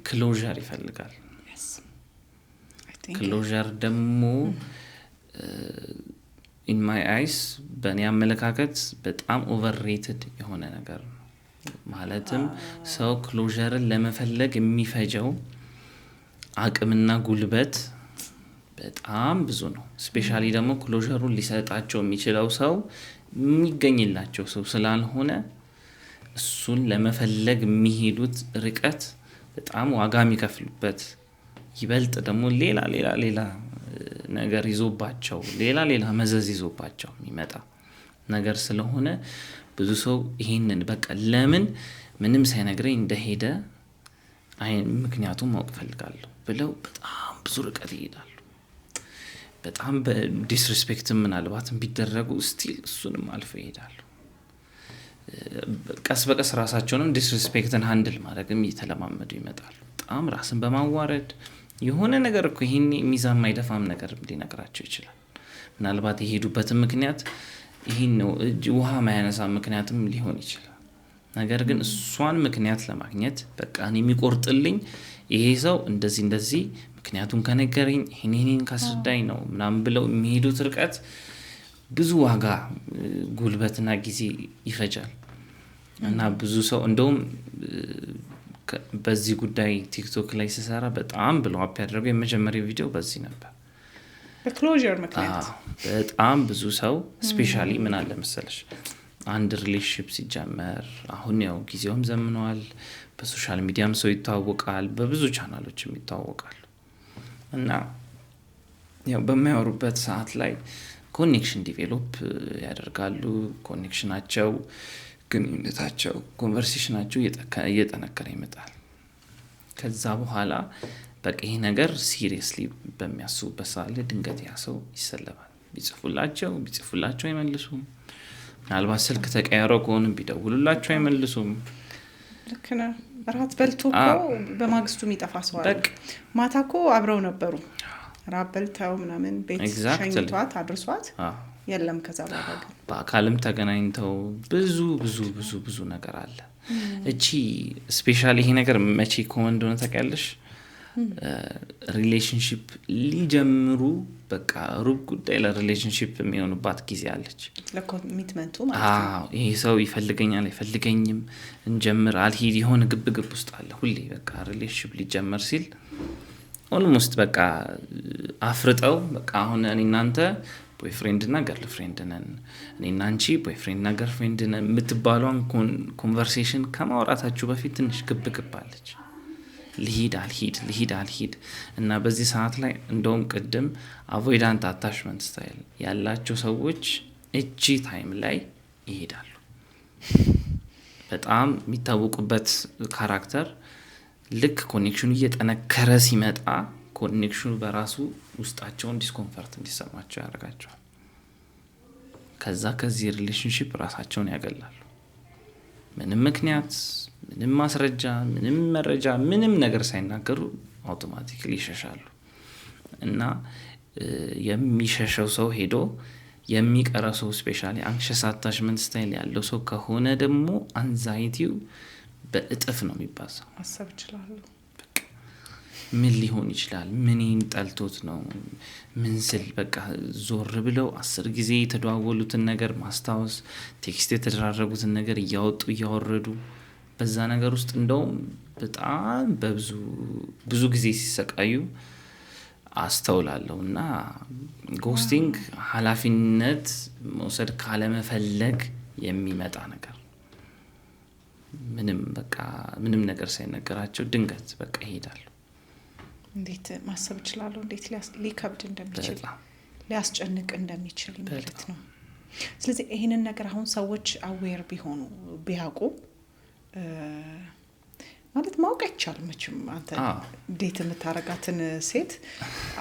ክሎዥር ይፈልጋል። ክሎዥር ደግሞ ኢን ማይ አይስ በእኔ አመለካከት በጣም ኦቨርሬትድ የሆነ ነገር ነው። ማለትም ሰው ክሎዥርን ለመፈለግ የሚፈጀው አቅምና ጉልበት በጣም ብዙ ነው። ስፔሻሊ ደግሞ ክሎዥሩን ሊሰጣቸው የሚችለው ሰው የሚገኝላቸው ሰው ስላልሆነ እሱን ለመፈለግ የሚሄዱት ርቀት በጣም ዋጋ የሚከፍሉበት ይበልጥ ደግሞ ሌላ ነገር ይዞባቸው ሌላ መዘዝ ይዞባቸው የሚመጣ ነገር ስለሆነ ብዙ ሰው ይሄንን በቃ ለምን ምንም ሳይነግረኝ እንደሄደ ምክንያቱም ማወቅ ፈልጋለሁ ብለው በጣም ብዙ ርቀት ይሄዳሉ። በጣም በዲስሪስፔክት ምናልባትም ቢደረጉ ስቲል እሱንም አልፈው ይሄዳሉ። ቀስ በቀስ ራሳቸውንም ዲስሪስፔክትን ሃንድል ማድረግም እየተለማመዱ ይመጣሉ። በጣም ራስን በማዋረድ የሆነ ነገር እኮ ይሄን ሚዛን ማይደፋም ነገር ሊነግራቸው ይችላል። ምናልባት የሄዱበትን ምክንያት ይሄን ነው ውሃ ማያነሳ ምክንያትም ሊሆን ይችላል። ነገር ግን እሷን ምክንያት ለማግኘት በቃ እኔ የሚቆርጥልኝ ይሄ ሰው እንደዚህ ምክንያቱም ከነገረኝ ይሄን ካስረዳኝ ነው ምናምን ብለው የሚሄዱት ርቀት ብዙ ዋጋ ጉልበትና ጊዜ ይፈጃል። እና ብዙ ሰው እንደውም በዚህ ጉዳይ ቲክቶክ ላይ ሲሰራ በጣም ብሎ አፕ ያደረገው የመጀመሪያው ቪዲዮ በዚህ ነበር። በክሎዥር ምክንያት በጣም ብዙ ሰው ስፔሻሊ ምን አለ መሰለሽ አንድ ሪሌሽንሺፕ ሲጀመር አሁን ያው ጊዜውም ዘምኗል። በሶሻል ሚዲያም ሰው ይተዋወቃል፣ በብዙ ቻናሎችም ይተዋወቃሉ። እና ያው በሚያወሩበት ሰዓት ላይ ኮኔክሽን ዲቬሎፕ ያደርጋሉ። ኮኔክሽናቸው፣ ግንኙነታቸው፣ ኮንቨርሴሽናቸው እየጠነከረ ይመጣል። ከዛ በኋላ በቃ ይሄ ነገር ሲሪየስሊ በሚያስቡበት ሰዓት ላይ ድንገት ያ ሰው ይሰለባል። ቢጽፉላቸው አይመልሱም። ምናልባት ስልክ ተቀያይረው ከሆነ ቢደውሉላቸው አይመልሱም። ልክ ነህ። ራት በልቶ እኮ በማግስቱ የሚጠፋ ሰው አለ። ማታ እኮ አብረው ነበሩ፣ ራት በልተው ምናምን ቤት ሸኝቷት አድርሷት የለም። ከዛ በኋላ ግን በአካልም ተገናኝተው ብዙ ነገር አለ። እቺ ስፔሻሊ ይሄ ነገር መቼ ከሆነ እንደሆነ ታውቂያለሽ? ሪሌሽንሺፕ ሊጀምሩ በቃ ሩብ ጉዳይ ለሪሌሽንሺፕ የሚሆኑባት ጊዜ አለች። ለኮሚትመንቱ ማለት ነው። ይሄ ሰው ይፈልገኛል አይፈልገኝም እንጀምር አልሄድ የሆነ ግብግብ ውስጥ አለ ሁሌ። በቃ ሪሌሽንሺፕ ሊጀመር ሲል ኦልሞስት በቃ አፍርጠው በቃ አሁን እኔ እናንተ ቦይፍሬንድ እና ገርልፍሬንድ ነን፣ እኔ እና አንቺ ቦይፍሬንድ እና ገርልፍሬንድ ነን የምትባሏን ኮንቨርሴሽን ከማውራታችሁ በፊት ትንሽ ግብግብ አለች። ልሂድ አልሂድ እና በዚህ ሰዓት ላይ እንደውም ቅድም አቮይዳንት አታችመንት ስታይል ያላቸው ሰዎች እቺ ታይም ላይ ይሄዳሉ። በጣም የሚታወቁበት ካራክተር ልክ ኮኔክሽኑ እየጠነከረ ሲመጣ ኮኔክሽኑ በራሱ ውስጣቸውን ዲስኮምፈርት እንዲሰማቸው ያደርጋቸዋል። ከዛ ከዚህ ሪሌሽንሺፕ ራሳቸውን ያገላሉ። ምንም ምክንያት፣ ምንም ማስረጃ፣ ምንም መረጃ፣ ምንም ነገር ሳይናገሩ አውቶማቲክሊ ይሸሻሉ። እና የሚሸሸው ሰው ሄዶ የሚቀረው ሰው ስፔሻሊ አንክሸስ አታችመንት ስታይል ያለው ሰው ከሆነ ደግሞ አንዛይቲው በእጥፍ ነው የሚባዛው። ማሰብ ይችላሉ። ምን ሊሆን ይችላል? ምንን ጠልቶት ነው? ምን ስል በቃ ዞር ብለው 10 ጊዜ የተደዋወሉትን ነገር ማስታወስ፣ ቴክስት የተደራረጉትን ነገር እያወጡ እያወረዱ በዛ ነገር ውስጥ እንደውም በጣም ብዙ ጊዜ ሲሰቃዩ አስተውላለሁ። እና ጎስቲንግ ኃላፊነት መውሰድ ካለመፈለግ የሚመጣ ነገር፣ ምንም ነገር ሳይነገራቸው ድንገት በቃ ይሄዳሉ። እንዴት ማሰብ ይችላሉ? እንዴት ሊከብድ እንደሚችል ሊያስጨንቅ እንደሚችል ማለት ነው። ስለዚህ ይሄንን ነገር አሁን ሰዎች አዌር ቢሆኑ ቢያውቁ ማለት ማወቅ አይቻልም መቼም። አንተ ዴት የምታረጋትን ሴት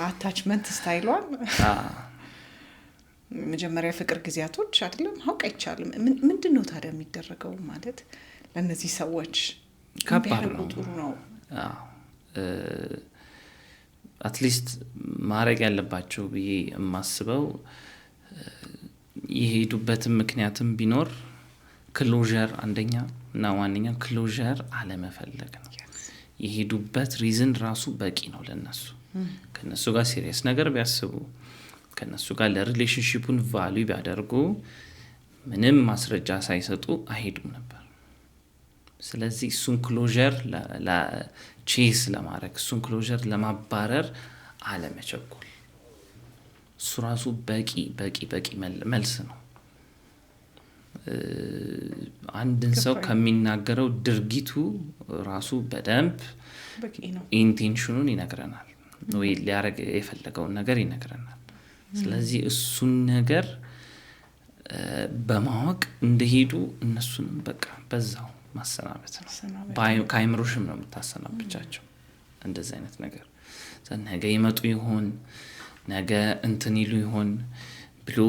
አታችመንት ስታይሏን መጀመሪያ ፍቅር ጊዜያቶች አይደለም ማወቅ አይቻልም። ምንድነው ታዲያ የሚደረገው? ማለት ለነዚህ ሰዎች ከባድ ነው። ጥሩ ነው። አትሊስት ማድረግ ያለባቸው ብዬ የማስበው የሄዱበትም ምክንያትም ቢኖር ክሎዥር አንደኛ እና ዋነኛው ክሎዠር አለመፈለግ ነው። የሄዱበት ሪዝን ራሱ በቂ ነው ለነሱ። ከነሱ ጋር ሲሪየስ ነገር ቢያስቡ ከነሱ ጋር ለሪሌሽንሺፑን ቫልዩ ቢያደርጉ ምንም ማስረጃ ሳይሰጡ አይሄዱም ነበር። ስለዚህ እሱን ክሎዠር ቼስ ለማድረግ እሱን ክሎዠር ለማባረር አለመቸኮል እሱ ራሱ በቂ መልስ ነው። አንድን ሰው ከሚናገረው ድርጊቱ ራሱ በደንብ ኢንቴንሽኑን ይነግረናል ወይ ሊያረግ የፈለገውን ነገር ይነግረናል። ስለዚህ እሱን ነገር በማወቅ እንደሄዱ እነሱንም በቃ በዛው ማሰናበት ነው። ከአይምሮሽም ነው የምታሰናብቻቸው። እንደዚህ አይነት ነገር ነገ ይመጡ ይሆን ነገ እንትን ይሉ ይሆን ብሎ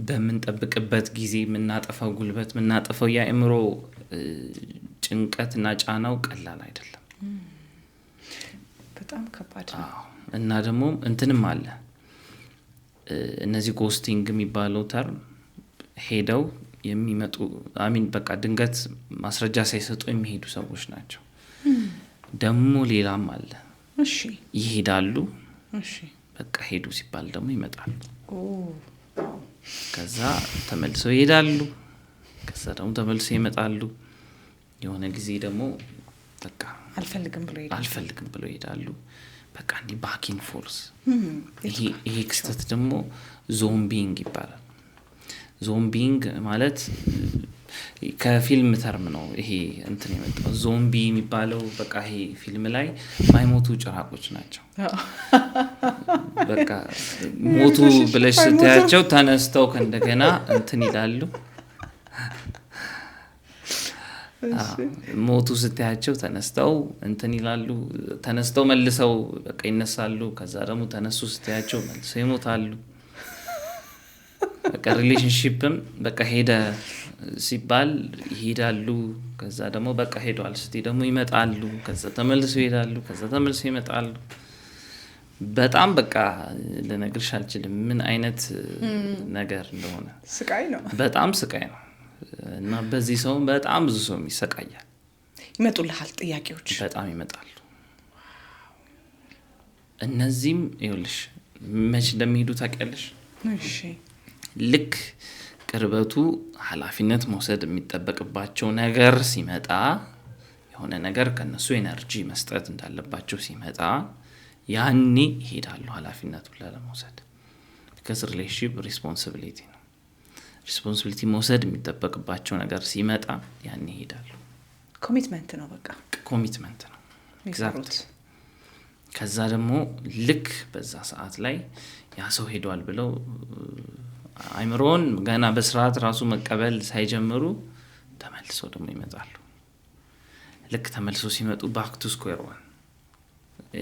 በምንጠብቅበት ጊዜ የምናጠፋው ጉልበት የምናጠፋው የአእምሮ ጭንቀትና ጫናው ቀላል አይደለም። በጣም ከባድ ነው። እና ደግሞ እንትንም አለ እነዚህ ጎስቲንግ የሚባለው ተርም ሄደው የሚመጡ በቃ ድንገት ማስረጃ ሳይሰጡ የሚሄዱ ሰዎች ናቸው። ደግሞ ሌላም አለ። እሺ ይሄዳሉ። እሺ በቃ ሄዱ ሲባል ደግሞ ይመጣሉ። ከዛ ተመልሰው ይሄዳሉ። ከዛ ደግሞ ተመልሰው ይመጣሉ። የሆነ ጊዜ ደግሞ በቃ አልፈልግም ብለው ይሄዳሉ። በቃ እንዲህ ባኪን ፎርስ። ይሄ ክስተት ደግሞ ዞምቢንግ ይባላል። ዞምቢንግ ማለት ከፊልም ተርም ነው ይሄ እንትን የመጣው። ዞምቢ የሚባለው በቃ ይሄ ፊልም ላይ ማይሞቱ ጭራቆች ናቸው። በቃ ሞቱ ብለሽ ስትያቸው ተነስተው ከእንደገና እንትን ይላሉ። ሞቱ ስትያቸው ተነስተው እንትን ይላሉ። ተነስተው መልሰው በቃ ይነሳሉ። ከዛ ደግሞ ተነሱ ስትያቸው መልሰው ይሞታሉ። በቃ ሪሌሽንሺፕም በቃ ሄደ ሲባል ይሄዳሉ። ከዛ ደግሞ በቃ ሄዷል ስቲ ደግሞ ይመጣሉ። ከዛ ተመልሰው ይሄዳሉ። ከዛ ተመልሰው ይመጣሉ። በጣም በቃ ልነግርሽ አልችልም ምን አይነት ነገር እንደሆነ። ስቃይ ነው፣ በጣም ስቃይ ነው። እና በዚህ ሰው በጣም ብዙ ሰው ይሰቃያል። ይመጡልሃል ጥያቄዎች፣ በጣም ይመጣሉ። እነዚህም ይኸውልሽ መች እንደሚሄዱ ታውቂያለሽ? እሺ ልክ ቅርበቱ ኃላፊነት መውሰድ የሚጠበቅባቸው ነገር ሲመጣ የሆነ ነገር ከነሱ ኤነርጂ መስጠት እንዳለባቸው ሲመጣ ያኔ ይሄዳሉ ኃላፊነቱን ለመውሰድ። because relationship responsibility ነው። ሪስፖንሲቢሊቲ መውሰድ የሚጠበቅባቸው ነገር ሲመጣ ያኔ ይሄዳሉ። ኮሚትመንት ነው፣ በቃ ኮሚትመንት ነው። ኤግዛክትሊ። ከዛ ደግሞ ልክ በዛ ሰዓት ላይ ያ ሰው ሄዷል ብለው አይምሮን ገና በስርዓት ራሱ መቀበል ሳይጀምሩ ተመልሰው ደግሞ ይመጣሉ። ልክ ተመልሰው ሲመጡ ባክ ቱ ስኩዌር ዋን።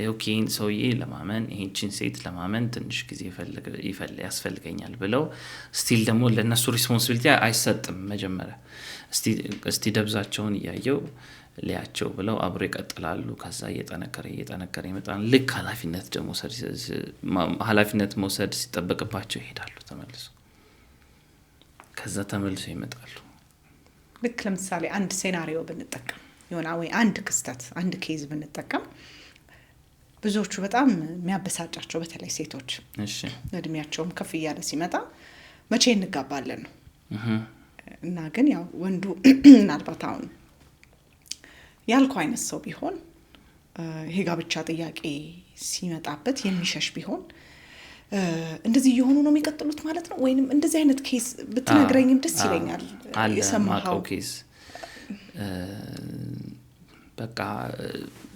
ኦኬን ሰውዬ ለማመን ይሄችን ሴት ለማመን ትንሽ ጊዜ ያስፈልገኛል ብለው ስቲል ደግሞ ለነሱ ሪስፖንሲቢሊቲ አይሰጥም። መጀመሪያ እስቲ ደብዛቸውን እያየው ሊያቸው ብለው አብሮ ይቀጥላሉ። ከዛ እየጠነከረ ይመጣል። ልክ ኃላፊነት መውሰድ ሲጠበቅባቸው ይሄዳሉ ተመልሰው። ከዛ ተመልሰው ይመጣሉ። ልክ ለምሳሌ አንድ ሴናሪዮ ብንጠቀም የሆነ ወይ አንድ ክስተት አንድ ኬዝ ብንጠቀም ብዙዎቹ በጣም የሚያበሳጫቸው በተለይ ሴቶች እድሜያቸውም ከፍ እያለ ሲመጣ መቼ እንጋባለን ነው። እና ግን ያው ወንዱ ምናልባት አሁን ያልኩ አይነት ሰው ቢሆን ይሄ ጋብቻ ጥያቄ ሲመጣበት የሚሸሽ ቢሆን እንደዚህ የሆኑ ነው የሚቀጥሉት ማለት ነው። ወይንም እንደዚህ አይነት ኬስ ብትነግረኝም ደስ ይለኛል። የሰማኸው ኬስ በቃ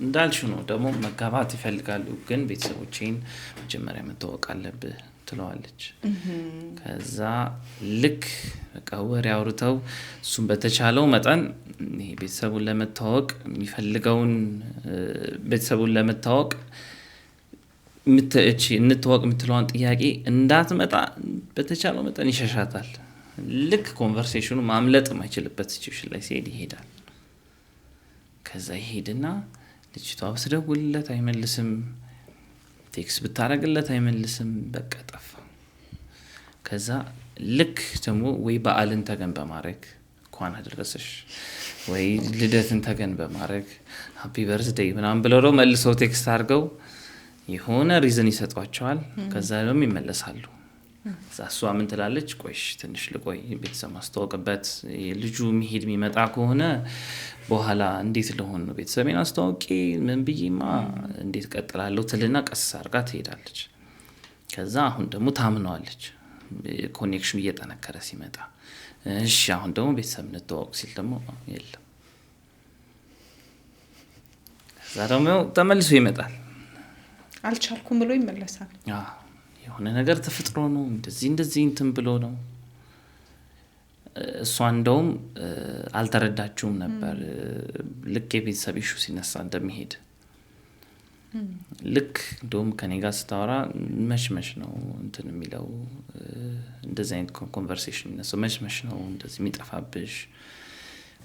እንዳልሽው ነው። ደግሞ መጋባት ይፈልጋሉ፣ ግን ቤተሰቦቼን መጀመሪያ መተዋወቅ አለብህ ትለዋለች። ከዛ ልክ በቃ ወሬ አውርተው እሱም በተቻለው መጠን ይሄ ቤተሰቡን ለመተዋወቅ የሚፈልገውን ቤተሰቡን ለመተዋወቅ እንተዋወቅ የምትለዋን ጥያቄ እንዳትመጣ በተቻለው መጠን ይሸሻታል። ልክ ኮንቨርሴሽኑ ማምለጥ የማይችልበት ሲቹዌሽን ላይ ሲሄድ ይሄዳል። ከዛ ይሄድና ልጅቷ ብትደውልለት አይመልስም፣ ቴክስት ብታረግለት አይመልስም፣ በቃ ጠፋ። ከዛ ልክ ደግሞ ወይ በዓልን ተገን በማድረግ እንኳን አደረሰሽ ወይ ልደትን ተገን በማድረግ ሃፒ በርዝዴይ ምናምን ብለው ነው መልሰው ቴክስት አድርገው የሆነ ሪዝን ይሰጧቸዋል። ከዛ ደግሞ ይመለሳሉ። እሷ ምን ትላለች? ቆይሽ ትንሽ ልቆይ ቤተሰብ ማስተዋወቅበት ልጁ የሚሄድ የሚመጣ ከሆነ በኋላ እንዴት ለሆን ነው ቤተሰቤን አስተዋውቄ ምን ብዬማ እንዴት ቀጥላለሁ ትልና ቀስ አድርጋ ትሄዳለች። ከዛ አሁን ደግሞ ታምነዋለች። ኮኔክሽኑ እየጠነከረ ሲመጣ እሺ አሁን ደግሞ ቤተሰብ እንተዋወቅ ሲል ደግሞ የለም። ከዛ ደግሞ ተመልሶ ይመጣል። አልቻልኩም ብሎ ይመለሳል። የሆነ ነገር ተፈጥሮ ነው እንደዚህ እንትን ብሎ ነው። እሷ እንደውም አልተረዳችውም ነበር ልክ የቤተሰብ ኢሹ ሲነሳ እንደሚሄድ። ልክ እንደውም ከኔ ጋር ስታወራ መሽመሽ ነው እንትን የሚለው እንደዚህ አይነት ኮንቨርሴሽን የሚነሳው መሽመሽ ነው እንደዚህ የሚጠፋብሽ።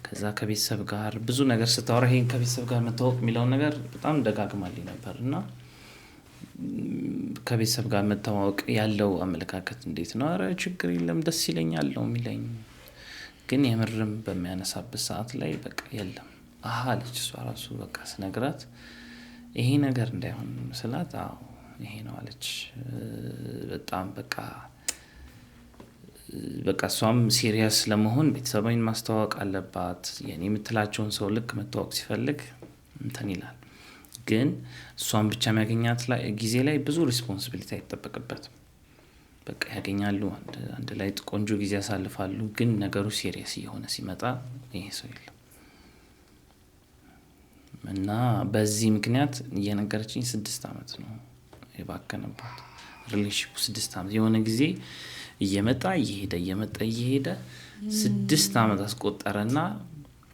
ከዛ ከቤተሰብ ጋር ብዙ ነገር ስታወራ ይሄን ከቤተሰብ ጋር መታወቅ የሚለውን ነገር በጣም ደጋግማልኝ ነበር እና ከቤተሰብ ጋር መታወቅ ያለው አመለካከት እንዴት ነው? ኧረ ችግር የለም ደስ ይለኛል ነው የሚለኝ። ግን የምርም በሚያነሳበት ሰዓት ላይ በቃ የለም አለች እሷ ራሱ በቃ ስነግራት ይሄ ነገር እንዳይሆን ስላት አዎ ይሄ ነው አለች። በጣም በቃ እሷም ሲሪየስ ለመሆን ቤተሰባዊን ማስተዋወቅ አለባት። የኔ የምትላቸውን ሰው ልክ መታወቅ ሲፈልግ እንትን ይላል። ግን እሷም ብቻ የሚያገኛት ጊዜ ላይ ብዙ ሪስፖንሲቢሊቲ አይጠበቅበትም። በቃ ያገኛሉ፣ አንድ ላይ ቆንጆ ጊዜ ያሳልፋሉ። ግን ነገሩ ሲሪየስ እየሆነ ሲመጣ ይሄ ሰው የለም እና በዚህ ምክንያት እየነገረችኝ 6 ዓመት ነው የባከነባት ሪሌሽንሺፑ። 6 ዓመት የሆነ ጊዜ እየመጣ እየሄደ 6 ዓመት አስቆጠረና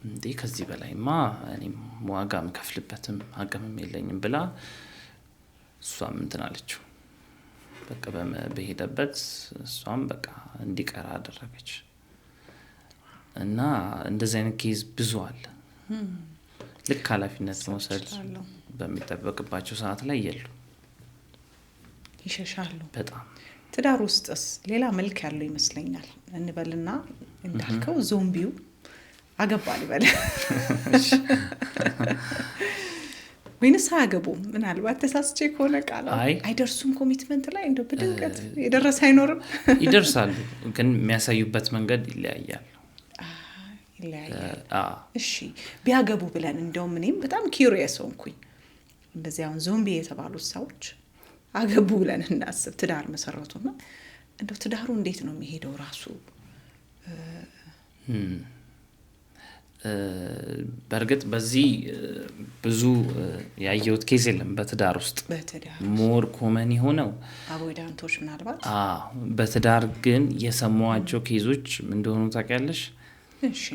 እንዴ ከዚህ በላይማ እኔም ዋጋ መከፍልበትም አቅምም የለኝም ብላ እሷም እንትን አለችው። በቃ በሄደበት እሷም በቃ እንዲቀር አደረገች። እና እንደዚህ አይነት ኬዝ ብዙ አለ። ልክ ኃላፊነት መውሰድ በሚጠበቅባቸው ሰዓት ላይ ይሸሻሉ። በጣም ትዳር ውስጥስ ሌላ መልክ ያለው ይመስለኛል እንበልና እንዳልከው ዞምቢው አገባ ልበል ወይንስ አያገቡም? ምናልባት ተሳስቼ ከሆነ ቃል አይደርሱም ኮሚትመንት ላይ እንደው በድንገት የደረሰ አይኖርም? ይደርሳሉ፣ ግን የሚያሳዩበት መንገድ ይለያያል። እሺ ቢያገቡ ብለን እንደውም እኔም በጣም ኪዩሪየስ ሆንኩኝ። እንደዚህ አሁን ዞምቢ የተባሉት ሰዎች አገቡ ብለን እናስብ፣ ትዳር መሰረቱና እንደው ትዳሩ እንዴት ነው የሚሄደው ራሱ? በእርግጥ በዚህ ብዙ ያየሁት ኬዝ የለም። በትዳር ውስጥ ሞር ኮመን የሆነው አቮይዳንቶች ምናልባት በትዳር ግን የሰማዋቸው ኬዞች እንደሆኑ ታውቂያለሽ? እሺ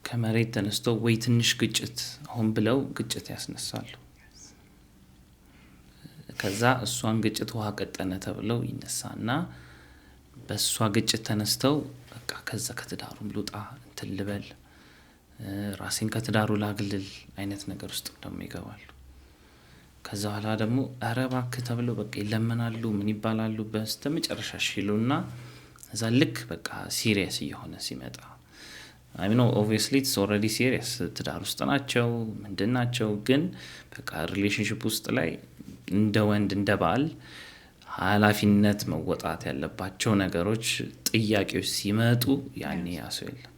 ከመሬት ተነስተው ወይ ትንሽ ግጭት ሆን ብለው ግጭት ያስነሳሉ። ከዛ እሷን ግጭት ውሃ ቀጠነ ተብለው ይነሳና በእሷ ግጭት ተነስተው በቃ ከዛ ከትዳሩም ልውጣ እንትን ልበል ራሴን ከትዳሩ ላግልል አይነት ነገር ውስጥ ደግሞ ይገባሉ። ከዛ በኋላ ደግሞ ኧረ እባክህ ተብለው በቃ ይለመናሉ። ምን ይባላሉ? በስተመጨረሻ ይሉና እዛ ልክ በቃ ሲሪየስ እየሆነ ሲመጣ I know obviously it's already serious ትዳር ውስጥ ናቸው ምንድን ናቸው፣ ግን በቃ ሪሌሽንሺፕ ውስጥ ላይ እንደ ወንድ እንደ ባል ኃላፊነት መወጣት ያለባቸው ነገሮች ጥያቄዎች ሲመጡ ያኔ ያሰው የለም።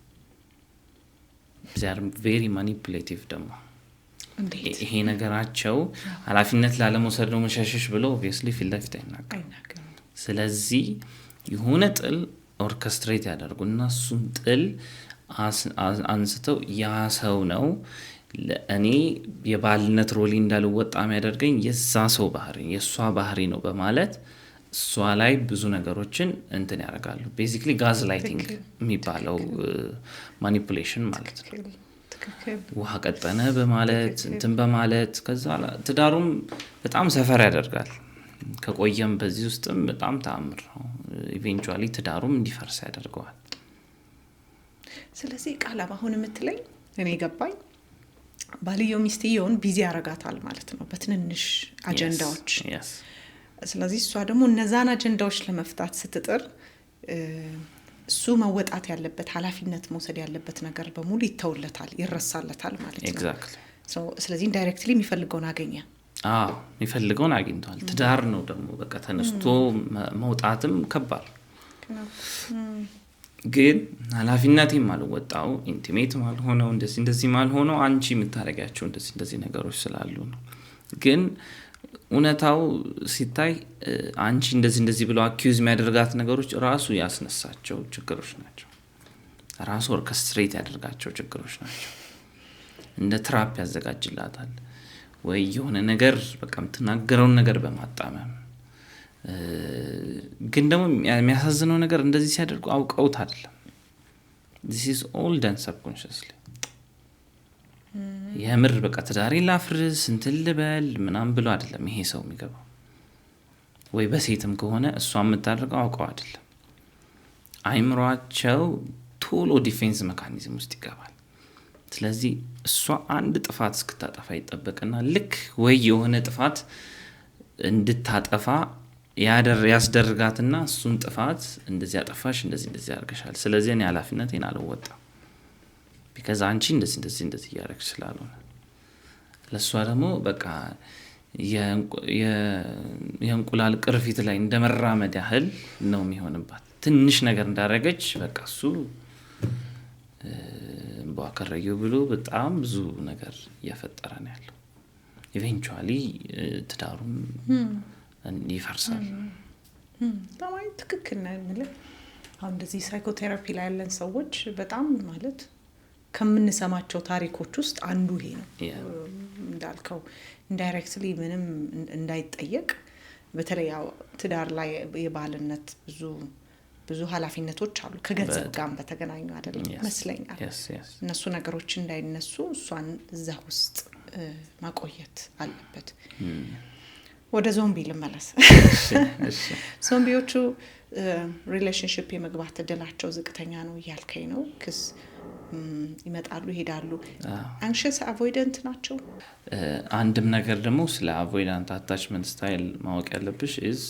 they are very manipulative ደግሞ ይሄ ነገራቸው ኃላፊነት ላለመውሰድ ነው መሸሸሽ ብለው obviously ፊት ለፊት አይናገሩም። ስለዚህ የሆነ ጥል ኦርኬስትሬት ያደርጉና እሱን ጥል አንስተው ያ ሰው ነው ለእኔ የባልነት ሮሊ እንዳልወጣ የሚያደርገኝ የዛ ሰው ባህሪ የእሷ ባህሪ ነው በማለት እሷ ላይ ብዙ ነገሮችን እንትን ያደርጋሉ። ቤዚክሊ ጋዝ ላይቲንግ የሚባለው ማኒፑሌሽን ማለት ነው። ውሃ ቀጠነ በማለት እንትን በማለት ከዛ ትዳሩም በጣም ሰፈር ያደርጋል። ከቆየም በዚህ ውስጥም በጣም ተአምር ነው። ኢቬንቹዋሊ ትዳሩም እንዲፈርስ ያደርገዋል። ስለዚህ ቃል አሁን የምትለኝ እኔ ገባኝ፣ ባልየው ሚስትየውን ቢዚ ያረጋታል ማለት ነው በትንንሽ አጀንዳዎች። ስለዚህ እሷ ደግሞ እነዛን አጀንዳዎች ለመፍታት ስትጥር እሱ መወጣት ያለበት ኃላፊነት መውሰድ ያለበት ነገር በሙሉ ይተውለታል፣ ይረሳለታል ማለት ነው። ኤግዛክትሊ። ስለዚህ ኢንዳይሬክትሊ የሚፈልገውን አገኘ። የሚፈልገውን አግኝቷል። ትዳር ነው ደግሞ በቃ ተነስቶ መውጣትም ከባድ ግን ኃላፊነቴም አልወጣው ኢንቲሜት ማልሆነው እንደዚህ ማልሆነው አንቺ የምታረጋቸው እንደዚህ ነገሮች ስላሉ ነው። ግን እውነታው ሲታይ አንቺ እንደዚህ ብለው አኪዩዝ የሚያደርጋት ነገሮች ራሱ ያስነሳቸው ችግሮች ናቸው። ራሱ ኦርኬስትሬት ያደርጋቸው ችግሮች ናቸው። እንደ ትራፕ ያዘጋጅላታል ወይ የሆነ ነገር በቃ የምትናገረውን ነገር በማጣመም ግን ደግሞ የሚያሳዝነው ነገር እንደዚህ ሲያደርጉ አውቀውት አይደለም። this is all done subconsciously። የምር በቃ ትዳሬ ላፍርስ እንትን ልበል ምናምን ብሎ አይደለም ይሄ ሰው የሚገባው። ወይ በሴትም ከሆነ እሷ የምታደርገው አውቀው አይደለም። አይምሯቸው ቶሎ ዲፌንስ ሜካኒዝም ውስጥ ይገባል። ስለዚህ እሷ አንድ ጥፋት እስክታጠፋ ይጠበቅና ልክ ወይ የሆነ ጥፋት እንድታጠፋ ያስደርጋትና እሱን ጥፋት እንደዚህ ያጠፋሽ እንደዚህ ያርገሻል፣ ስለዚህ እኔ ኃላፊነቴን አልወጣም because አንቺ እንደዚህ ያረግሽ ስላልሆነ ለሷ ደግሞ በቃ የእንቁላል ቅርፊት ላይ እንደመራመድ ያህል ነው የሚሆንባት። ትንሽ ነገር እንዳረገች በቃ እሱ በአከረየው ብሎ በጣም ብዙ ነገር እየፈጠረ ነው ያለው። ኢቬንቹዋሊ ትዳሩም ይፈርሳል። በጣም ትክክል ነው ማለት አሁን እንደዚህ ሳይኮቴራፒ ላይ ያለን ሰዎች በጣም ማለት ከምንሰማቸው ታሪኮች ውስጥ አንዱ ይሄ ነው። እንዳልከው ኢንዳይሬክትሊ ምንም እንዳይጠየቅ በተለይ ያው ትዳር ላይ የባልነት ብዙ ኃላፊነቶች አሉ ከገንዘብ ጋር በተገናኙ አይደለም መስለኛል። እነሱ ነገሮች እንዳይነሱ እሷን እዛ ውስጥ ማቆየት አለበት። ወደ ዞምቢ ልመለስ። ዞምቢዎቹ ሪሌሽንሺፕ የመግባት እድላቸው ዝቅተኛ ነው እያልከኝ ነው። ክስ ይመጣሉ ይሄዳሉ። አንክሽስ አቮይደንት ናቸው። አንድም ነገር ደግሞ ስለ አቮይዳንት አታችመንት ስታይል ማወቅ ያለብሽ is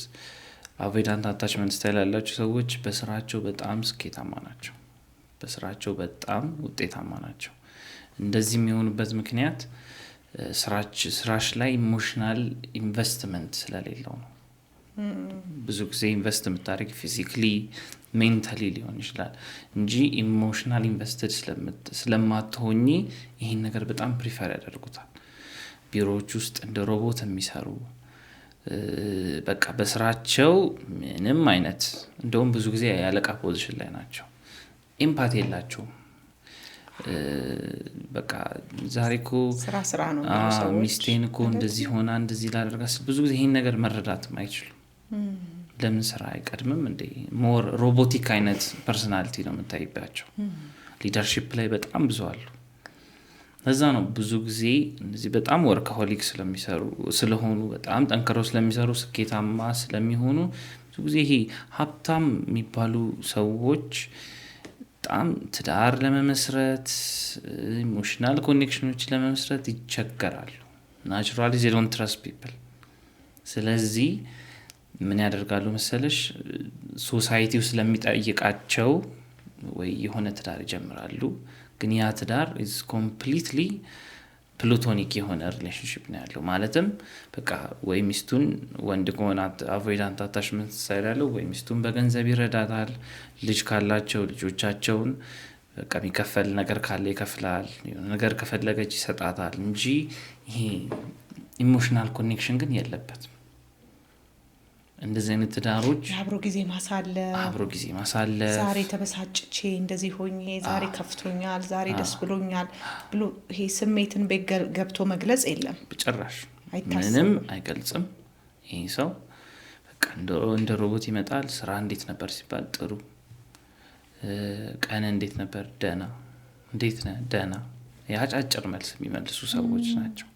አቮይዳንት አታችመንት ስታይል ያላቸው ሰዎች በስራቸው በጣም ስኬታማ ናቸው። በስራቸው በጣም ውጤታማ ናቸው። እንደዚህ የሚሆኑበት ምክንያት ስራሽ ላይ ኢሞሽናል ኢንቨስትመንት ስለሌለው ነው። ብዙ ጊዜ ኢንቨስት የምታደርግ ፊዚካሊ ሜንታሊ ሊሆን ይችላል እንጂ ኢሞሽናል ኢንቨስትድ ስለማትሆኚ ይህን ነገር በጣም ፕሪፈር ያደርጉታል። ቢሮዎች ውስጥ እንደ ሮቦት የሚሰሩ በቃ በስራቸው ምንም አይነት እንደውም ብዙ ጊዜ ያለቃ ፖዚሽን ላይ ናቸው። ኤምፓቲ የላቸውም። በቃ ዛሬ እኮ ስራ ነው ሰዎች ሚስቴን እኮ እንደዚህ ሆና እንደዚህ ላደርጋስ ብዙ ጊዜ ይሄን ነገር መረዳት አይችሉም። ለምን ስራ አይቀድምም እንዴ? ሞር ሮቦቲክ አይነት ፐርሰናሊቲ ነው የምታይባቸው። ሊደርሺፕ ላይ በጣም ብዙ አሉ። ለዛ ነው ብዙ ጊዜ እንደዚህ በጣም ወርካሆሊክ ስለሆኑ በጣም ጠንክረው ስለሚሰሩ ስኬታማ ስለሚሆኑ ብዙ ጊዜ ይሄ ሀብታም የሚባሉ ሰዎች በጣም ትዳር ለመመስረት ኢሞሽናል ኮኔክሽኖች ለመመስረት ይቸገራሉ። ናቹራሊ they don't trust people። ስለዚህ ምን ያደርጋሉ መሰለሽ ሶሳይቲው ስለሚጠይቃቸው ወይ የሆነ ትዳር ይጀምራሉ። ግን ያ ትዳር is completely ፕሉቶኒክ የሆነ ሪሌሽንሺፕ ነው ያለው። ማለትም በቃ ወይ ሚስቱን ወንድ ከሆነ አቮይዳንት አታችመንት ስታይል ያለው ወይ ሚስቱን በገንዘብ ይረዳታል። ልጅ ካላቸው ልጆቻቸውን በቃ የሚከፈል ነገር ካለ ይከፍላል። ነገር ከፈለገች ይሰጣታል እንጂ ይሄ ኢሞሽናል ኮኔክሽን ግን የለበትም። እንደዚህ አይነት ትዳሮች አብሮ ጊዜ ማሳለፍ ዛሬ ተበሳጭቼ እንደዚህ ሆኜ ዛሬ ከፍቶኛል ዛሬ ደስ ብሎኛል ብሎ ይሄ ስሜትን ገብቶ መግለጽ የለም በጭራሽ። ምንም አይገልጽም። ይሄ ሰው በቃ እንደ ሮቦት ይመጣል። ስራ እንዴት ነበር ሲባል ጥሩ፣ ቀን እንዴት ነበር ደህና፣ እንዴት ነህ ደህና። ያጫጭር መልስ የሚመልሱ ሰዎች ናቸው።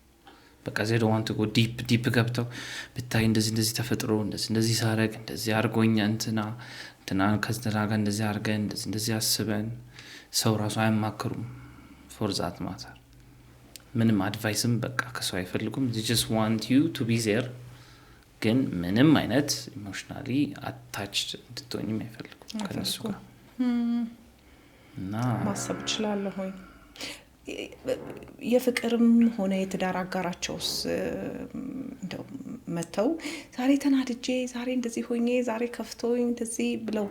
በቃ they don't want to go deep ገብተው ብታይ እንደዚህ ተፈጥሮ እንደዚህ ሳረግ እንደዚህ አርጎኛ እንትና ከዝና ጋር እንደዚህ አርገን እንደዚህ አስበን ሰው ራሱ አያማክሩም። for that matter ምንም አድቫይስም በቃ ከሰው አይፈልጉም። they just want you to be there ግን ምንም አይነት ኢሞሽናሊ አታችድ እንድትሆኝም አይፈልጉም ከነሱ ጋር። እና ማሰብ እችላለሁ። የፍቅርም ሆነ የትዳር አጋራቸውስ እንደው መተው ዛሬ ተናድጄ፣ ዛሬ እንደዚህ ሆኜ፣ ዛሬ ከፍቶኝ እንደዚህ ብለው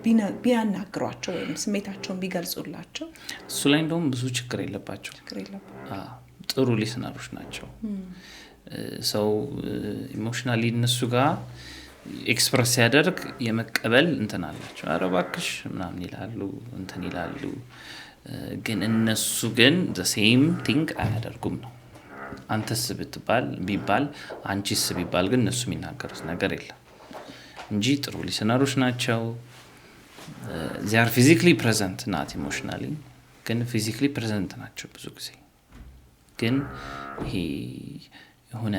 ቢያናግሯቸው ወይም ስሜታቸውን ቢገልጹላቸው? እሱ ላይ እንደውም ብዙ ችግር የለባቸው። ጥሩ ሊስነሮች ናቸው። ሰው ኢሞሽናሊ እነሱ ጋር ኤክስፕረስ ሲያደርግ የመቀበል እንትን አላቸው። ኧረ እባክሽ ምናምን ይላሉ፣ እንትን ይላሉ። ግን እነሱ ግን ሴም ቲንግ አያደርጉም ነው። አንተስ ቢባል አንቺስ ቢባል ግን እነሱ የሚናገሩት ነገር የለም እንጂ ጥሩ ሊስነሮች ናቸው። ዚያር ፊዚክሊ ፕሬዘንት ናት ኢሞሽናሊ፣ ግን ፊዚክሊ ፕሬዘንት ናቸው ብዙ ጊዜ። ግን ይሄ የሆነ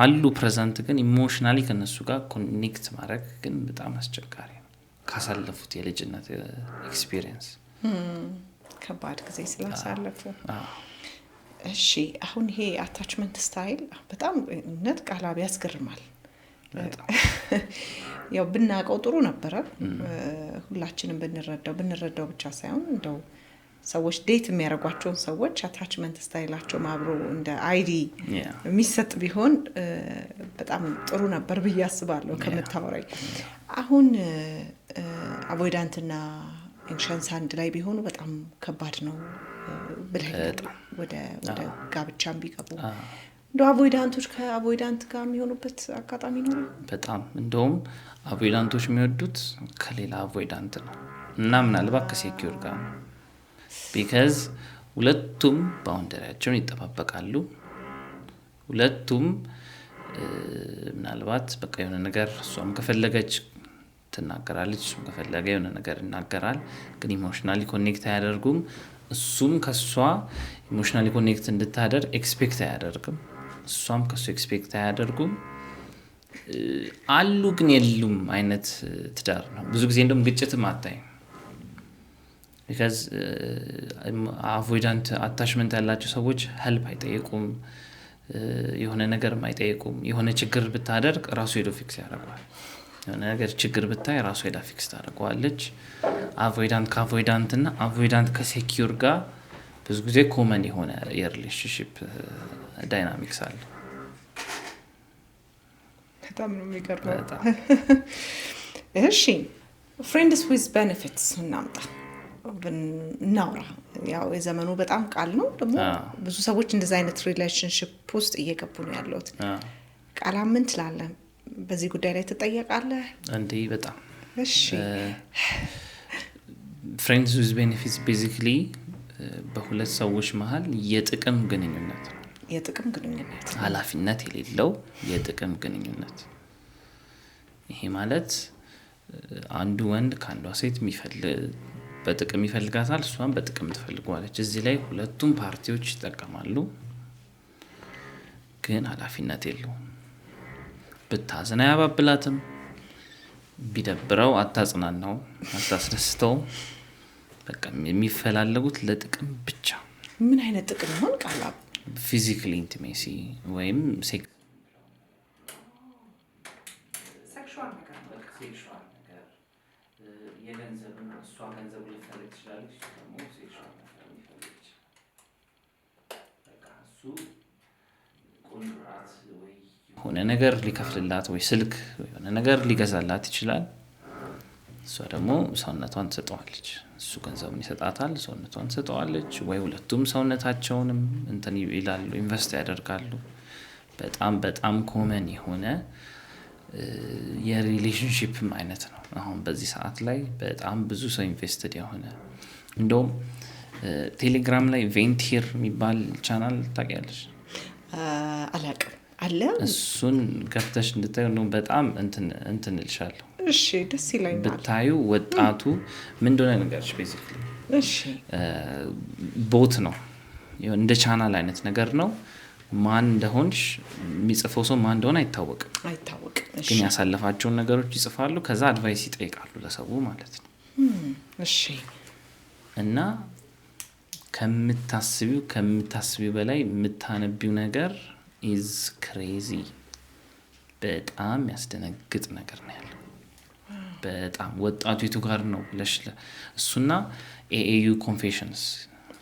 አሉ ፕሬዘንት፣ ግን ኢሞሽናሊ ከነሱ ጋር ኮኔክት ማድረግ ግን በጣም አስቸጋሪ ነው ካሳለፉት የልጅነት ኤክስፒሪየንስ፣ ከባድ ጊዜ ስላሳለፉ። እሺ አሁን ይሄ አታችመንት ስታይል በጣም እውነት ቃላቢ ያስገርማል። ያው ብናውቀው ጥሩ ነበረ፣ ሁላችንም ብንረዳው ብቻ ሳይሆን እንደው ሰዎች ዴት የሚያደርጓቸውን ሰዎች አታችመንት ስታይላቸው አብሮ እንደ አይዲ የሚሰጥ ቢሆን በጣም ጥሩ ነበር ብዬ አስባለሁ ከምታወራኝ። አሁን አቮይዳንትና ኢንሸንስ አንድ ላይ ቢሆኑ በጣም ከባድ ነው ብለህ ወደ ጋብቻም ቢገቡ እንደ አቮይዳንቶች ከአቮይዳንት ጋር የሚሆኑበት አጋጣሚ ነው። በጣም እንደውም አቮይዳንቶች የሚወዱት ከሌላ አቮይዳንት ነው እና ምናልባት ከሴኪዩር ጋር ነው። ቢካዝ ሁለቱም ባውንደሪያቸውን ይጠባበቃሉ። ሁለቱም ምናልባት በቃ የሆነ ነገር እሷም ከፈለገች ትናገራለች፣ እሱም ከፈለገ የሆነ ነገር ይናገራል። ግን ኢሞሽናሊ ኮኔክት አያደርጉም። እሱም ከሷ ኢሞሽናሊ ኮኔክት እንድታደርግ ኤክስፔክት አያደርግም፣ እሷም ከሱ ኤክስፔክት አያደርጉም። አሉ ግን የሉም አይነት ትዳር ነው። ብዙ ጊዜ እንደውም ግጭትም አታይም። ቢካዝ አቮይዳንት አታችመንት ያላቸው ሰዎች ሄልፕ አይጠይቁም፣ የሆነ ነገርም አይጠይቁም። የሆነ ችግር ብታደርግ ራሱ ሄዶ ፊክስ ያደርገዋል። የሆነ ነገር ችግር ብታይ ራሱ ሄዳ ፊክስ ታደርገዋለች። አቮይዳንት ከአቮይዳንት እና አቮይዳንት ከሴኪዩር ጋር ብዙ ጊዜ ኮመን የሆነ የሪሌሽንሽፕ ዳይናሚክስ አለ። በጣም ነው የሚገርመው። እሺ ፍሬንድስ ዊዝ ቤኔፊትስ እናውራ። ያው የዘመኑ በጣም ቃል ነው ደግሞ ብዙ ሰዎች እንደዚህ አይነት ሪሌሽንሽፕ ውስጥ እየገቡ ነው ያሉት። ቃላ ምን ትላለህ? በዚህ ጉዳይ ላይ ትጠየቃለህ እንዴ? በጣም እሺ። ፍሬንድስ ዊዝ ቤኔፊትስ ቤዚክሊ በሁለት ሰዎች መሀል የጥቅም ግንኙነት ነው። የጥቅም ግንኙነት፣ ኃላፊነት የሌለው የጥቅም ግንኙነት። ይሄ ማለት አንዱ ወንድ ከአንዷ ሴት በጥቅም ይፈልጋታል፣ እሷም በጥቅም ትፈልገዋለች። እዚህ ላይ ሁለቱም ፓርቲዎች ይጠቀማሉ፣ ግን ኃላፊነት የለውም። ብታዝና አያባብላትም፣ ቢደብረው አታጽናናው፣ አታስደስተው። በቃ የሚፈላለጉት ለጥቅም ብቻ። ምን አይነት ጥቅም ይሆን? ቃላ ፊዚካል ኢንቲሜሲ ወይም ሴክሹዋል ነገር፣ የገንዘብን እሷ ገንዘብ ልትፈልግ ትችላለች፣ ደግሞ ሴክሹዋል ነገር ሊፈልግ ይችላል። በቃ እሱ ኮንትራት ወይ የሆነ ነገር ሊከፍልላት ወይ ስልክ የሆነ ነገር ሊገዛላት ይችላል። እሷ ደግሞ ሰውነቷን ትሰጠዋለች፣ እሱ ገንዘቡን ይሰጣታል፣ ሰውነቷን ትሰጠዋለች። ወይ ሁለቱም ሰውነታቸውንም እንትን ይላሉ፣ ኢንቨስት ያደርጋሉ። በጣም በጣም ኮመን የሆነ የሪሌሽንሽፕም አይነት ነው። አሁን በዚህ ሰዓት ላይ በጣም ብዙ ሰው ኢንቨስትድ የሆነ እንደውም ቴሌግራም ላይ ቬንቲር የሚባል ቻናል ታውቂያለሽ? አላውቅም። አለ እሱን ገብተሽ እንድታዩ ነው። በጣም እንትን እልሻለሁ። እሺ ደስ ይለኛል ብታዩ። ወጣቱ ምን እንደሆነ ነገርሽ ቤዚክሊ እሺ ቦት ነው፣ እንደ ቻናል አይነት ነገር ነው። ማን እንደሆንሽ የሚጽፈው ሰው ማን እንደሆነ አይታወቅም። ግን ያሳለፋቸውን ነገሮች ይጽፋሉ፣ ከዛ አድቫይስ ይጠይቃሉ ለሰው ማለት ነው። እሺ እና ከምታስቢው በላይ የምታነቢው ነገር ኢዝ ክሬዚ። በጣም ያስደነግጥ ነገር ነው ያለው። በጣም ወጣቱ የቱ ጋር ነው ብለሽ እሱና ኤኤዩ ኮንፌሽንስ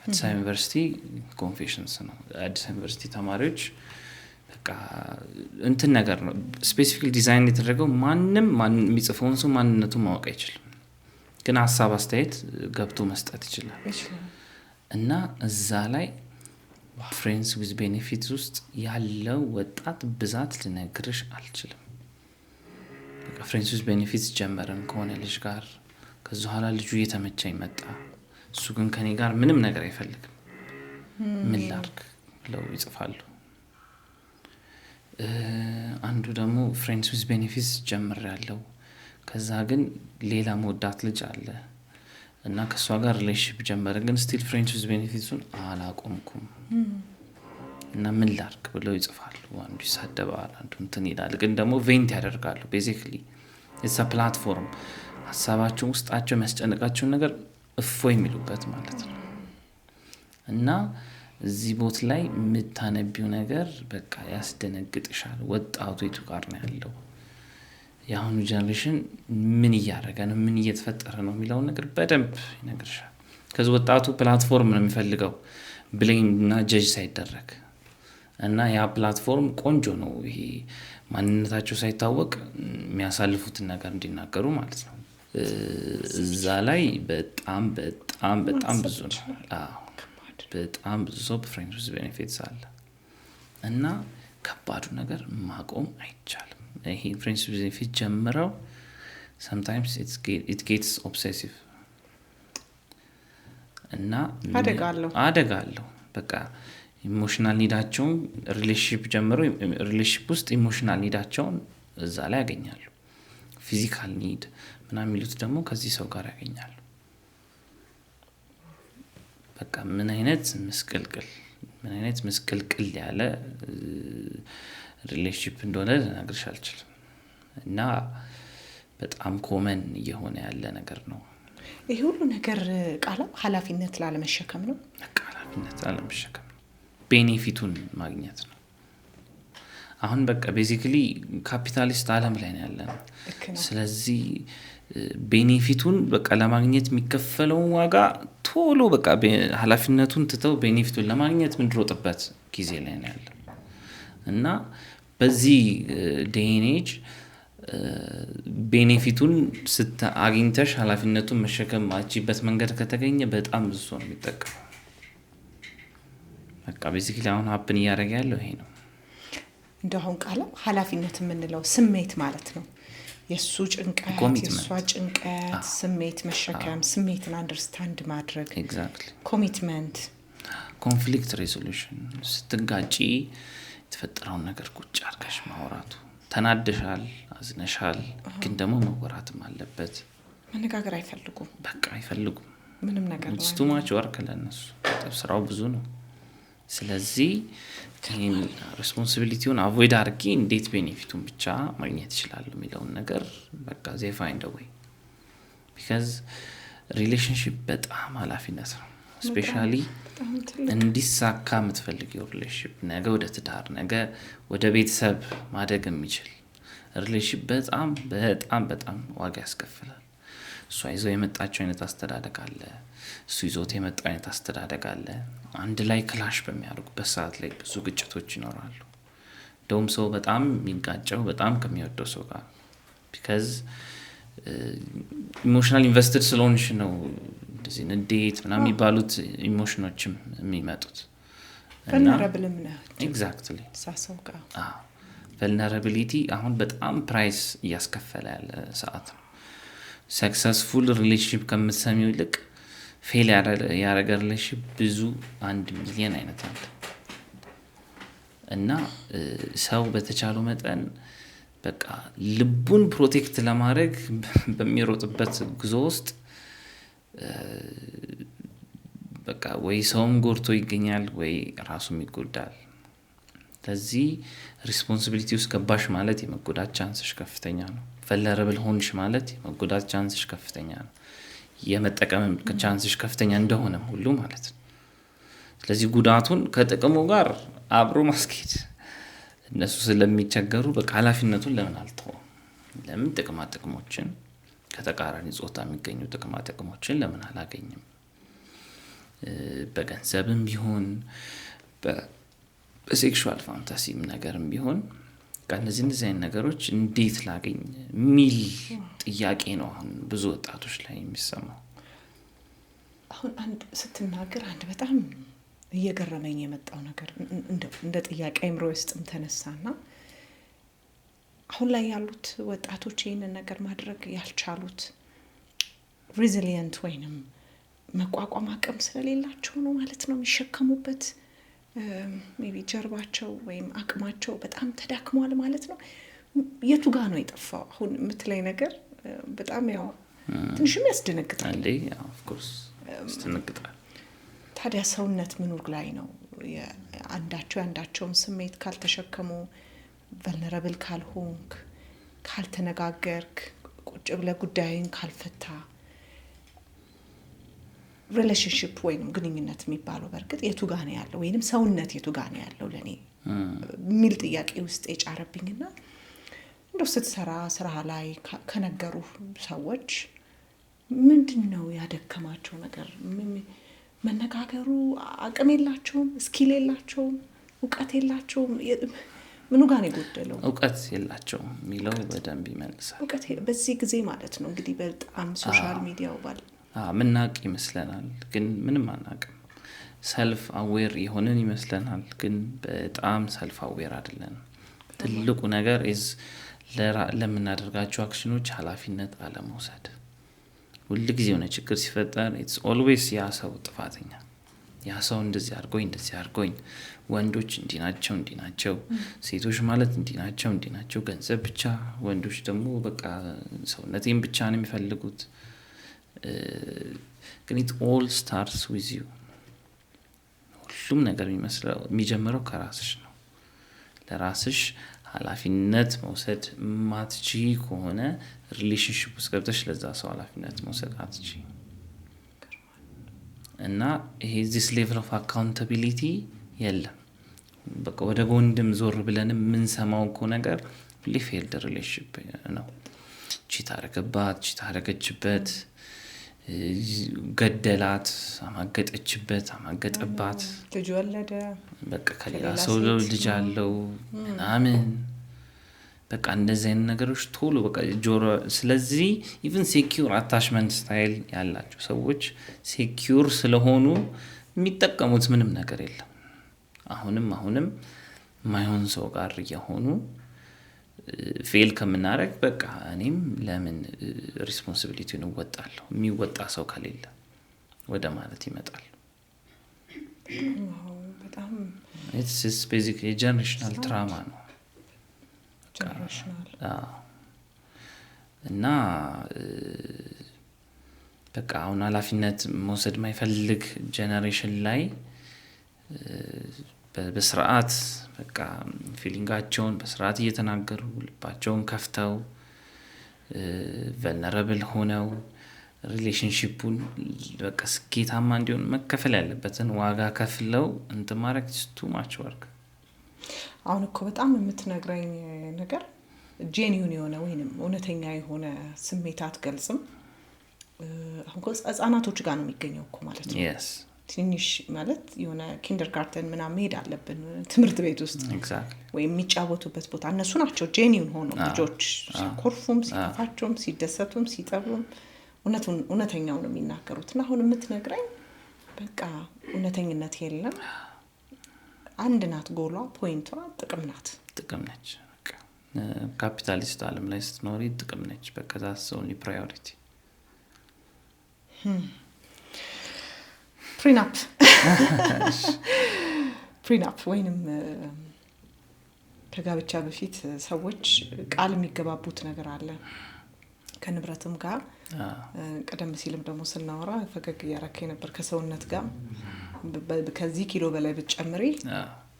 አዲስ አበባ ዩኒቨርሲቲ ኮንፌሽንስ ነው። አዲስ አበባ ዩኒቨርሲቲ ተማሪዎች በቃ እንትን ነገር ነው ስፔሲፊክ ዲዛይን የተደረገው ማንም የሚጽፈውን ሰው ማንነቱን ማወቅ አይችልም፣ ግን ሀሳብ አስተያየት ገብቶ መስጠት ይችላል። እና እዛ ላይ ፍሬንድስ ዊዝ ቤኔፊትስ ውስጥ ያለው ወጣት ብዛት ልነግርሽ አልችልም። በቃ ፍሬንድስ ዊዝ ቤኔፊትስ ጀመረን ከሆነ ልጅ ጋር ከዛ በኋላ ልጁ እየተመቸኝ መጣ። እሱ ግን ከኔ ጋር ምንም ነገር አይፈልግም። ምን ላድርግ ብለው ይጽፋሉ። አንዱ ደግሞ ፍሬንድስ ዊዝ ቤኔፊትስ ጀምሬያለሁ፣ ከዛ ግን ሌላ መወዳት ልጅ አለ እና ከሷ ጋር ሪሌሽንሺፕ ጀመረ፣ ግን ስቲል ፍሬንድስ ዊዝ ቤኔፊትሱን አላቆምኩም እና ምን ላድርግ ብለው ይጽፋሉ። አንዱ ይሳደባል፣ አንዱ እንትን ይላል፣ ግን ደግሞ ቬንት ያደርጋሉ። ቤዚክሊ ኢትስ አ ፕላትፎርም ሀሳባቸው ውስጣቸው የሚያስጨንቃቸውን ነገር እፎይ የሚሉበት ማለት ነው። እና እዚህ ቦት ላይ የምታነቢው ነገር በቃ ያስደነግጥሻል። ወጣቱ የቱ ጋር ነው ያለው? የአሁኑ ጀነሬሽን ምን እያደረገ ነው? ምን እየተፈጠረ ነው የሚለውን ነገር በደንብ ይነግርሻል። ከዚህ ወጣቱ ፕላትፎርም ነው የሚፈልገው ብሌም እና ጀጅ ሳይደረግ እና ያ ፕላትፎርም ቆንጆ ነው። ይሄ ማንነታቸው ሳይታወቅ የሚያሳልፉትን ነገር እንዲናገሩ ማለት ነው። እዛ ላይ በጣም በጣም በጣም ብዙ ነው። በጣም ብዙ ሰው በፍሬንድስ ዊዝ ቤኔፊትስ አለ እና ከባዱ ነገር ማቆም አይቻልም። ይሄ ፍሬንድስ ዊዝ ቤኔፊትስ ጀምረው sometimes it gets obsessive እና አደጋለሁ። በቃ ኢሞሽናል ኒዳቸውን ሪሌሽንሺፕ ጀምረው ሪሌሽንሺፕ ውስጥ ኢሞሽናል ኒዳቸውን እዛ ላይ ያገኛሉ። ፊዚካል ኒድ ምናምን የሚሉት ደግሞ ከዚህ ሰው ጋር ያገኛሉ። በቃ ምን አይነት ምስቅልቅል ያለ ሪሌሽንሺፕ እንደሆነ ልነግርሽ አልችልም። እና በጣም ኮመን እየሆነ ያለ ነገር ነው። ይሄ ሁሉ ነገር ኃላፊነት ላለመሸከም ነው። በቃ ኃላፊነት ላለመሸከም ነው። ቤኔፊቱን ማግኘት ነው። አሁን በቃ ቤዚክሊ ካፒታሊስት ዓለም ላይ ነው ያለነው። ስለዚህ ቤኔፊቱን በቃ ለማግኘት የሚከፈለውን ዋጋ ቶሎ በቃ ኃላፊነቱን ትተው ቤኔፊቱን ለማግኘት ምንድሮጥበት ጊዜ ላይ ነው ያለ እና በዚህ ዴኔጅ ቤኔፊቱን አግኝተሽ ኃላፊነቱን መሸከም ማችበት መንገድ ከተገኘ በጣም ብዙ ሰው ነው የሚጠቀመው። በቃ ቤዚክሊ አሁን ሀፕን እያደረገ ያለው ይሄ ነው። እንደሁን ቃለም ኃላፊነት የምንለው ስሜት ማለት ነው። የሱ ጭንቀት የሷ ጭንቀት ስሜት መሸከም፣ ስሜትን አንደርስታንድ ማድረግ፣ ኮሚትመንት፣ ኮንፍሊክት ሬዞሉሽን። ስትጋጪ የተፈጠረውን ነገር ቁጭ አድርገሽ ማውራቱ። ተናደሻል፣ አዝነሻል፣ ግን ደግሞ መወራትም አለበት። መነጋገር አይፈልጉም። በቃ አይፈልጉም ምንም ነገር ነው። ስቱማች ወርክ ለነሱ ስራው ብዙ ነው። ስለዚህ ሬስፖንሲቢሊቲውን አቮይድ አድርጊ እንዴት ቤኔፊቱን ብቻ ማግኘት ይችላል የሚለውን ነገር በቃ they find a way because relationship በጣም ኃላፊነት ነው። ስፔሻሊ እንዲሳካ የምትፈልጊው ሪሌሽንሺፕ ነገ ወደ ትዳር ነገ ወደ ቤተሰብ ማደግ የሚችል ሪሌሽንሺፕ በጣም በጣም በጣም ዋጋ ያስከፍላል። እሷ ይዘው የመጣቸው አይነት አስተዳደግ አለ፣ እሱ ይዞት የመጣው አይነት አስተዳደግ አለ። አንድ ላይ ክላሽ በሚያደርጉበት ሰዓት ላይ ብዙ ግጭቶች ይኖራሉ። እንደውም ሰው በጣም የሚጋጨው በጣም ከሚወደው ሰው ጋር ቢካዝ ኢሞሽናል ኢንቨስትድ ስለሆንሽ ነው። እንደዚህ ንዴት ምናምን የሚባሉት ኢሞሽኖችም የሚመጡት vulnerable ነው። ኤግዛክትሊ ሳሰው ጋር vulnerability አሁን በጣም ፕራይስ እያስከፈለ ያለ ሰዓት ነው። ሰክሰስፉል ሪሌሽንሺፕ ከምትሰሚው ይልቅ ፌል ያደረገ ሪሌሽንሺፕ ብዙ 1 ሚሊዮን አይነት አለ እና ሰው በተቻለው መጠን በቃ ልቡን ፕሮቴክት ለማድረግ በሚሮጥበት ጉዞ ውስጥ በቃ ወይ ሰውም ጎርቶ ይገኛል ወይ ራሱም ይጎዳል። ስለዚህ ሪስፖንሲቢሊቲ ውስጥ ገባሽ ማለት የመጎዳት ቻንስሽ ከፍተኛ ነው። vulnerable ሆንሽ ማለት የመጎዳት ቻንስሽ ከፍተኛ ነው። የመጠቀም ቻንስሽ ከፍተኛ እንደሆነ ሁሉ ማለት ነው። ስለዚህ ጉዳቱን ከጥቅሙ ጋር አብሮ ማስኬድ እነሱ ስለሚቸገሩ በቃ ኃላፊነቱን ለምን አልተውም? ለምን ጥቅማ ጥቅሞችን ከተቃራኒ ጾታ የሚገኙ ጥቅሞችን ለምን አላገኝም? በገንዘብም ቢሆን በሴክሹዋል ፋንታሲም ነገርም ቢሆን እነዚህ አይነት ነገሮች እንዴት ላገኝ ሚል ጥያቄ ነው አሁን ብዙ ወጣቶች ላይ የሚሰማው። አሁን አንድ ስትናገር አንድ በጣም እየገረመኝ የመጣው ነገር እንደ ጥያቄ አይምሮ ውስጥም ተነሳና አሁን ላይ ያሉት ወጣቶች ይህንን ነገር ማድረግ ያልቻሉት ሬዚሊየንት ወይንም መቋቋም አቅም ስለሌላቸው ነው ማለት ነው የሚሸከሙበት ሜቢ ጀርባቸው ወይም አቅማቸው በጣም ተዳክሟል ማለት ነው። የቱ ጋር ነው የጠፋው? አሁን የምትለይ ነገር በጣም ያው ትንሽም ያስደነግጣል። ኦፍ ኮርስ ያስደነግጣል። ታዲያ ሰውነት ምኑ ላይ ነው? አንዳቸውን ስሜት ካልተሸከሙ፣ ቨልነራብል ካልሆንክ፣ ካልተነጋገርክ፣ ቁጭ ብለህ ጉዳይን ካልፈታ ሪሌሽንሺፕ ወይንም ግንኙነት የሚባለው በርግጥ የቱ ጋር ነው ያለው ወይንም ሰውነት የቱ ጋር ነው ያለው ለኔ የሚል ጥያቄ ውስጥ የጫረብኝና እንደው ስትሰራ ስራ ላይ ከነገሩ ሰዎች ምንድነው ያደከማቸው ነገር? መነጋገሩ አቅም የላቸውም፣ ስኪል የላቸውም፣ እውቀት የላቸውም። ምኑ ጋር ነው የጎደለው? እውቀት የላቸውም የሚለው በደንብ ይመልሳል። እውቀት በዚህ ጊዜ ማለት ነው እንግዲህ በጣም ሶሻል ሚዲያው ባል ምናቅ ይመስለናል ግን ምንም አናቅም። ሰልፍ አዌር የሆነን ይመስለናል ግን በጣም ሰልፍ አዌር አይደለንም። ትልቁ ነገር ለምናደርጋቸው አክሽኖች ኃላፊነት አለመውሰድ። ሁሉ ጊዜ የሆነ ችግር ሲፈጠር ኢትስ ኦልዌይስ ያ ሰው ጥፋተኛ፣ ያ ሰው እንደዚህ አድርጎኝ፣ ወንዶች እንዲህ ናቸው፣ ሴቶች ማለት እንዲህ ናቸው፣ ገንዘብ ብቻ፣ ወንዶች ደግሞ በቃ ሰውነቴን ብቻ ነው የሚፈልጉት። ግን it all starts with you። ሁሉም ነገር የሚጀምረው ከራስሽ ነው። ለራስሽ ኃላፊነት መውሰድ ማትቺ ከሆነ ሪሌሽንሺፕ ውስጥ ገብተሽ ለዛ ሰው ኃላፊነት መውሰድ አትቺ እና ይሄ this level of accountability የለም። በቃ ወደ ጎንድም ዞር ብለንም የምንሰማው እኮ ነገር ፌልድ ሪሌሽንሺፕ ነው። ቺት አረገችበት፣ ገደላት፣ አማገጠባት፣ ልጅ ወለደ፣ በቃ ከሌላ ሰው ልጅ አለው ምናምን በቃ እንደዚህ አይነት ነገሮች ቶሎ በቃ ጆሮ። ስለዚህ ኢቭን ሴኪዩር አታችመንት ስታይል ያላቸው ሰዎች ሴኪዩር ስለሆኑ የሚጠቀሙት ምንም ነገር የለም። አሁንም ማይሆን ሰው ጋር እየሆኑ ፌል ከምናረግ በቃ እኔም ለምን ሪስፖንሲቢሊቲውን እወጣለሁ የሚወጣ ሰው ከሌለ ወደ ማለት ይመጣል። በጣም ኢትስ ቤዚክሊ ጀነሬሽናል ትራማ ነው እና በቃ አሁን ኃላፊነት መውሰድ ማይፈልግ ጀነሬሽን ላይ በስርዓት በቃ ፊሊንጋቸውን በስርዓት እየተናገሩ ልባቸውን ከፍተው ቨልነራብል ሆነው ሪሌሽንሺፑን በቃ ስኬታማ እንዲሆን መከፈል ያለበትን ዋጋ ከፍለው ማድረግ ቱ ማች ወርክ። አሁን እኮ በጣም የምትነግረኝ ነገር ጄኒዩን የሆነ ወይንም እውነተኛ የሆነ ስሜት አትገልጽም። አሁን ህጻናቶች ጋር ነው የሚገኘው እኮ ማለት ነው። yes ትንሽ ማለት የሆነ ኪንደርጋርተን ምናምን መሄድ አለብን ትምህርት ቤት ውስጥ ወይም የሚጫወቱበት ቦታ እነሱ ናቸው ጄኒዩን ሆኖ ልጆች ሲኮርፉም ሲከፋቸውም ሲደሰቱም ሲጠቡም እውነተኛው ነው የሚናገሩት። እና አሁን የምትነግረኝ በቃ እውነተኝነት የለም። አንድ ናት ጎሏ፣ ፖይንቷ ጥቅም ነች። ካፒታሊስት ዓለም ላይ ስትኖሪ ጥቅም ነች። በቃ that's only priority። ፕሪናፕ ወይንም ከጋብቻ በፊት ሰዎች ቃል የሚገባቡት ነገር አለ ከንብረትም ጋር። ቀደም ሲልም ደግሞ ስናወራ ፈገግ እያረከኝ ነበር ከሰውነት ጋር ከዚህ ኪሎ በላይ ብትጨምሪ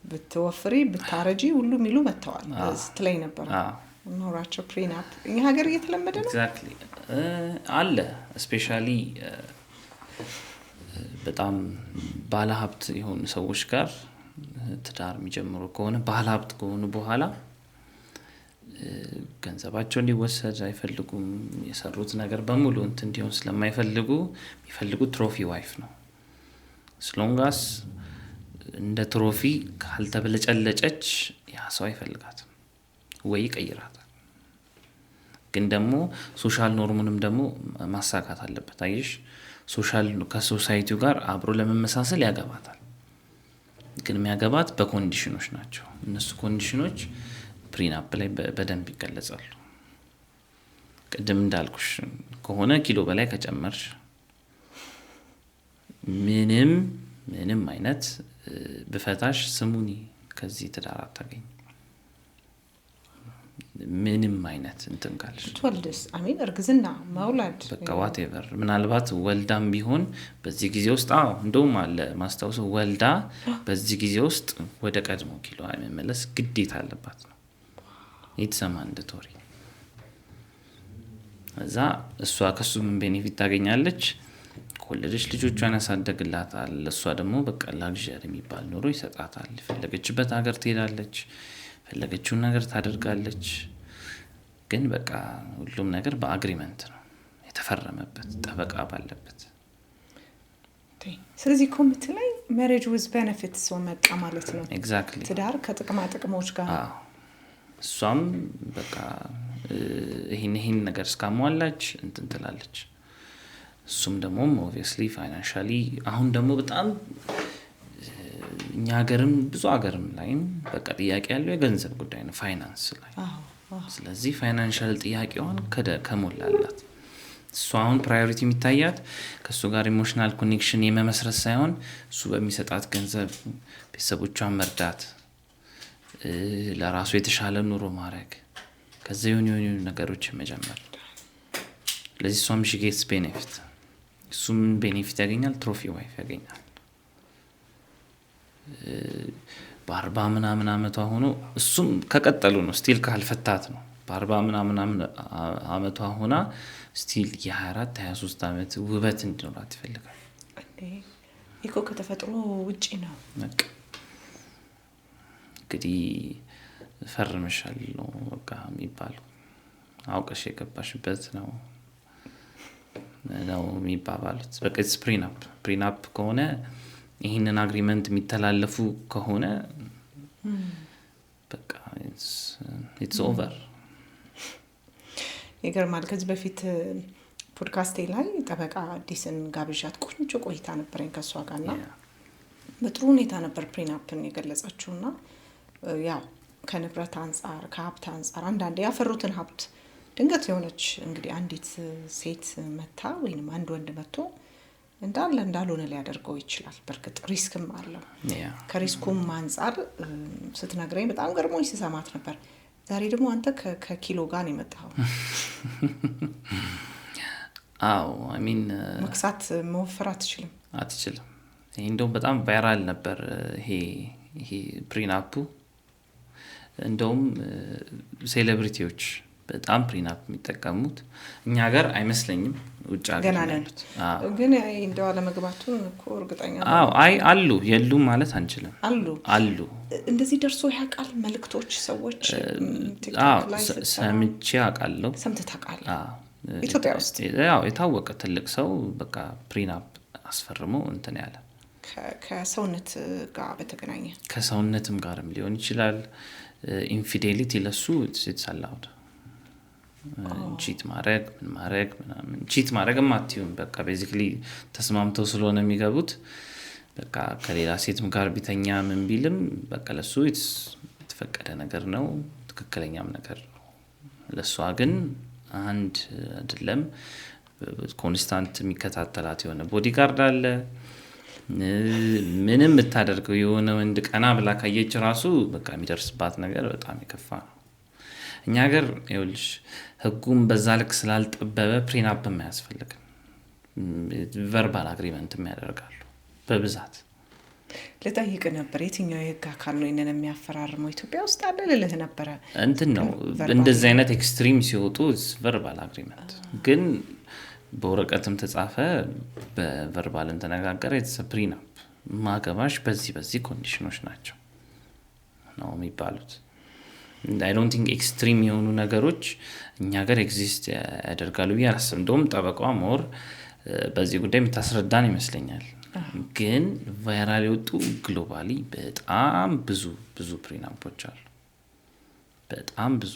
ብትወፍሪ ብታረጂ ሁሉ ሚሉ መተዋል ስትለኝ ነበር። ኖራቸው ፕሪናፕ እኛ ሀገር እየተለመደ ነው። ኤግዛክትሊ አለ ስፔሻሊ በጣም ባለሀብት የሆኑ ሰዎች ጋር ትዳር የሚጀምሩ ከሆነ ባለሀብት ከሆኑ በኋላ ገንዘባቸው እንዲወሰድ አይፈልጉም። የሰሩት ነገር በሙሉ እንትን እንዲሆን ስለማይፈልጉ የሚፈልጉት ትሮፊ ዋይፍ ነው። ስሎንጋስ እንደ ትሮፊ ካልተበለጨለጨች ያ ሰው አይፈልጋትም ወይ ይቀይራታል። ግን ደግሞ ሶሻል ኖርሙንም ደግሞ ማሳካት አለበት። አየሽ ሶሻል ከሶሳይቲው ጋር አብሮ ለመመሳሰል ያገባታል። ግን የሚያገባት በኮንዲሽኖች ናቸው። እነሱ ኮንዲሽኖች ፕሪናፕ ላይ በደንብ ይገለጻሉ። ቅድም እንዳልኩሽ ከሆነ ኪሎ በላይ ከጨመርሽ ምንም አይነት ብፈታሽ ስሙኒ ከዚህ ትዳር አታገኝ። ምንም አይነት እንትን ካልሽ ትወልድስ አሚን እርግዝና መውለድ በቃ ዋቴቨር ምናልባት ወልዳም ቢሆን በዚህ ጊዜ ውስጥ እንደውም አለ ማስታወሰው ወልዳ በዚህ ጊዜ ውስጥ ወደ ቀድሞ ኪሎ መመለስ ግዴታ አለባት ነው። ኢትስ ማንዳቶሪ። እዛ እሷ ከሱ ምን ቤኔፊት ታገኛለች? ከወለደች ልጆቿን ያሳደግላታል። እሷ ደግሞ በቃ ላግዠሪ የሚባል ኑሮ ይሰጣታል። የፈለገችበት ሀገር ትሄዳለች፣ የፈለገችውን ነገር ታደርጋለች። ግን በቃ ሁሉም ነገር በአግሪመንት ነው የተፈረመበት፣ ጠበቃ ባለበት። ስለዚህ ኮሚት ላይ ሜሬጅ ዊዝ ቤኔፊትስ መጣ ማለት ነው። ኤግዛክትሊ ትዳር ከጥቅማ ጥቅሞች ጋር። እሷም በቃ ይህን ነገር እስካሟላች እንትን ትላለች። እሱም ደግሞ ኦብቪየስሊ ፋይናንሻሊ አሁን ደግሞ በጣም እኛ ሀገርም ብዙ ሀገርም ላይም በቃ ጥያቄ ያለው የገንዘብ ጉዳይ ነው፣ ፋይናንስ ላይ። ስለዚህ ፋይናንሻል ጥያቄዋን ከሞላላት እሱ አሁን ፕራዮሪቲ የሚታያት ከእሱ ጋር ኢሞሽናል ኮኔክሽን የመመስረት ሳይሆን እሱ በሚሰጣት ገንዘብ ቤተሰቦቿን መርዳት፣ ለራሱ የተሻለ ኑሮ ማድረግ፣ ከዚ የሆኑ ነገሮች መጀመር። ለዚህ እሷም ሺጌትስ ቤኔፊት፣ እሱም ቤኔፊት ያገኛል፣ ትሮፊ ዋይፍ ያገኛል። በ40 ምናምን አመቷ ሆኖ እሱም ከቀጠሉ ነው ስቲል ካልፈታት ነው። በ40 ምናምን አመቷ ሆና ስቲል የ24 23 አመት ውበት እንዲኖራት ይፈልጋል። እኮ ከተፈጥሮ ውጪ ነው። እንግዲህ ፈርመሻል ነው በቃ የሚባለው፣ አውቀሽ የገባሽበት ነው የሚባባሉት። በቃ ፕሪናፕ ከሆነ ይህንን አግሪመንት የሚተላለፉ ከሆነ በቃ ኢትስ ኦቨር። ይገርማል። ከዚህ በፊት ፖድካስቴ ላይ ጠበቃ አዲስን ጋብዣት ቆንጆ ቆይታ ነበረኝ ከእሷ ጋርና በጥሩ ሁኔታ ነበር ፕሪናፕን የገለጸችውና ያው ከንብረት አንጻር ከሀብት አንጻር አንዳንድ ያፈሩትን ሀብት ድንገት የሆነች እንግዲህ አንዲት ሴት መታ ወይም አንድ ወንድ መጥቶ እንዳልሆነ ሊያደርገው ይችላል። በርግጥ ሪስክም አለው። ከሪስኩም አንጻር ስትነግረኝ በጣም ገርሞኝ ስሰማት ነበር። ዛሬ ደግሞ አንተ ከኪሎ ጋር ነው የመጣኸው። ሚን መክሳት መወፈር አትችልም። ይሄ እንደውም በጣም ቫይራል ነበር ይሄ ፕሪናፑ። እንደውም ሴሌብሪቲዎች በጣም ፕሪናፕ የሚጠቀሙት እኛ ሀገር አይመስለኝም፣ ውጭ ሀገር ገና ነሉት። ግን እንደው አለመግባቱን እኮ እርግጠኛ አሉ የሉም ማለት አንችልም። አሉ እንደዚህ ደርሶ ያውቃል መልክቶች ሰዎች ሰምቼ አውቃለሁ። ሰምተህ ታውቃለህ? ኢትዮጵያ ውስጥ የታወቀ ትልቅ ሰው በቃ ፕሪናፕ አስፈርሞ እንትን ያለ ከሰውነት ጋር በተገናኘ ከሰውነትም ጋርም ሊሆን ይችላል። ኢንፊዴሊቲ ለሱ የተሳላውድ ቺት ማድረግ ምናምን ቺት ማድረግም አትዩም። በቃ ቤዚክሊ ተስማምተው ስለሆነ የሚገቡት በቃ ከሌላ ሴትም ጋር ቢተኛ ምን ቢልም በቃ ለሱ የተፈቀደ ነገር ነው፣ ትክክለኛም ነገር ነው። ለሷ ግን አንድ አይደለም ኮንስታንት የሚከታተላት የሆነ ቦዲጋርድ አለ። ምንም የምታደርገው የሆነ ወንድ ቀና ብላ ካየች ራሱ በቃ የሚደርስባት ነገር በጣም የከፋ ነው። እኛ ሀገር ይኸውልሽ ህጉም በዛ ልክ ስላልጠበበ ፕሪናፕ አያስፈልግም። ቨርባል አግሪመንት ያደርጋሉ በብዛት። ልጠይቅ ነበር የትኛው የህግ አካል ነው ይሄንን የሚያፈራርመው? ኢትዮጵያ ውስጥ አለ ልልህ ነበረ። እንትን ነው እንደዚህ አይነት ኤክስትሪም ሲወጡ ቨርባል አግሪመንት ግን በወረቀትም ተጻፈ በቨርባልም ተነጋገረ የተሰ ፕሪናፕ ማገባሽ በዚህ ኮንዲሽኖች ናቸው ነው የሚባሉት። አይ ዶንት ቲንክ ኤክስትሪም የሆኑ ነገሮች እኛ ሀገር ኤግዚስት ያደርጋሉ ብዬ አላስብም። እንደውም ጠበቃዋ ሞር በዚህ ጉዳይ የምታስረዳን ይመስለኛል። ግን ቫይራል የወጡ ግሎባሊ በጣም ብዙ ፕሪናፖች አሉ። በጣም ብዙ።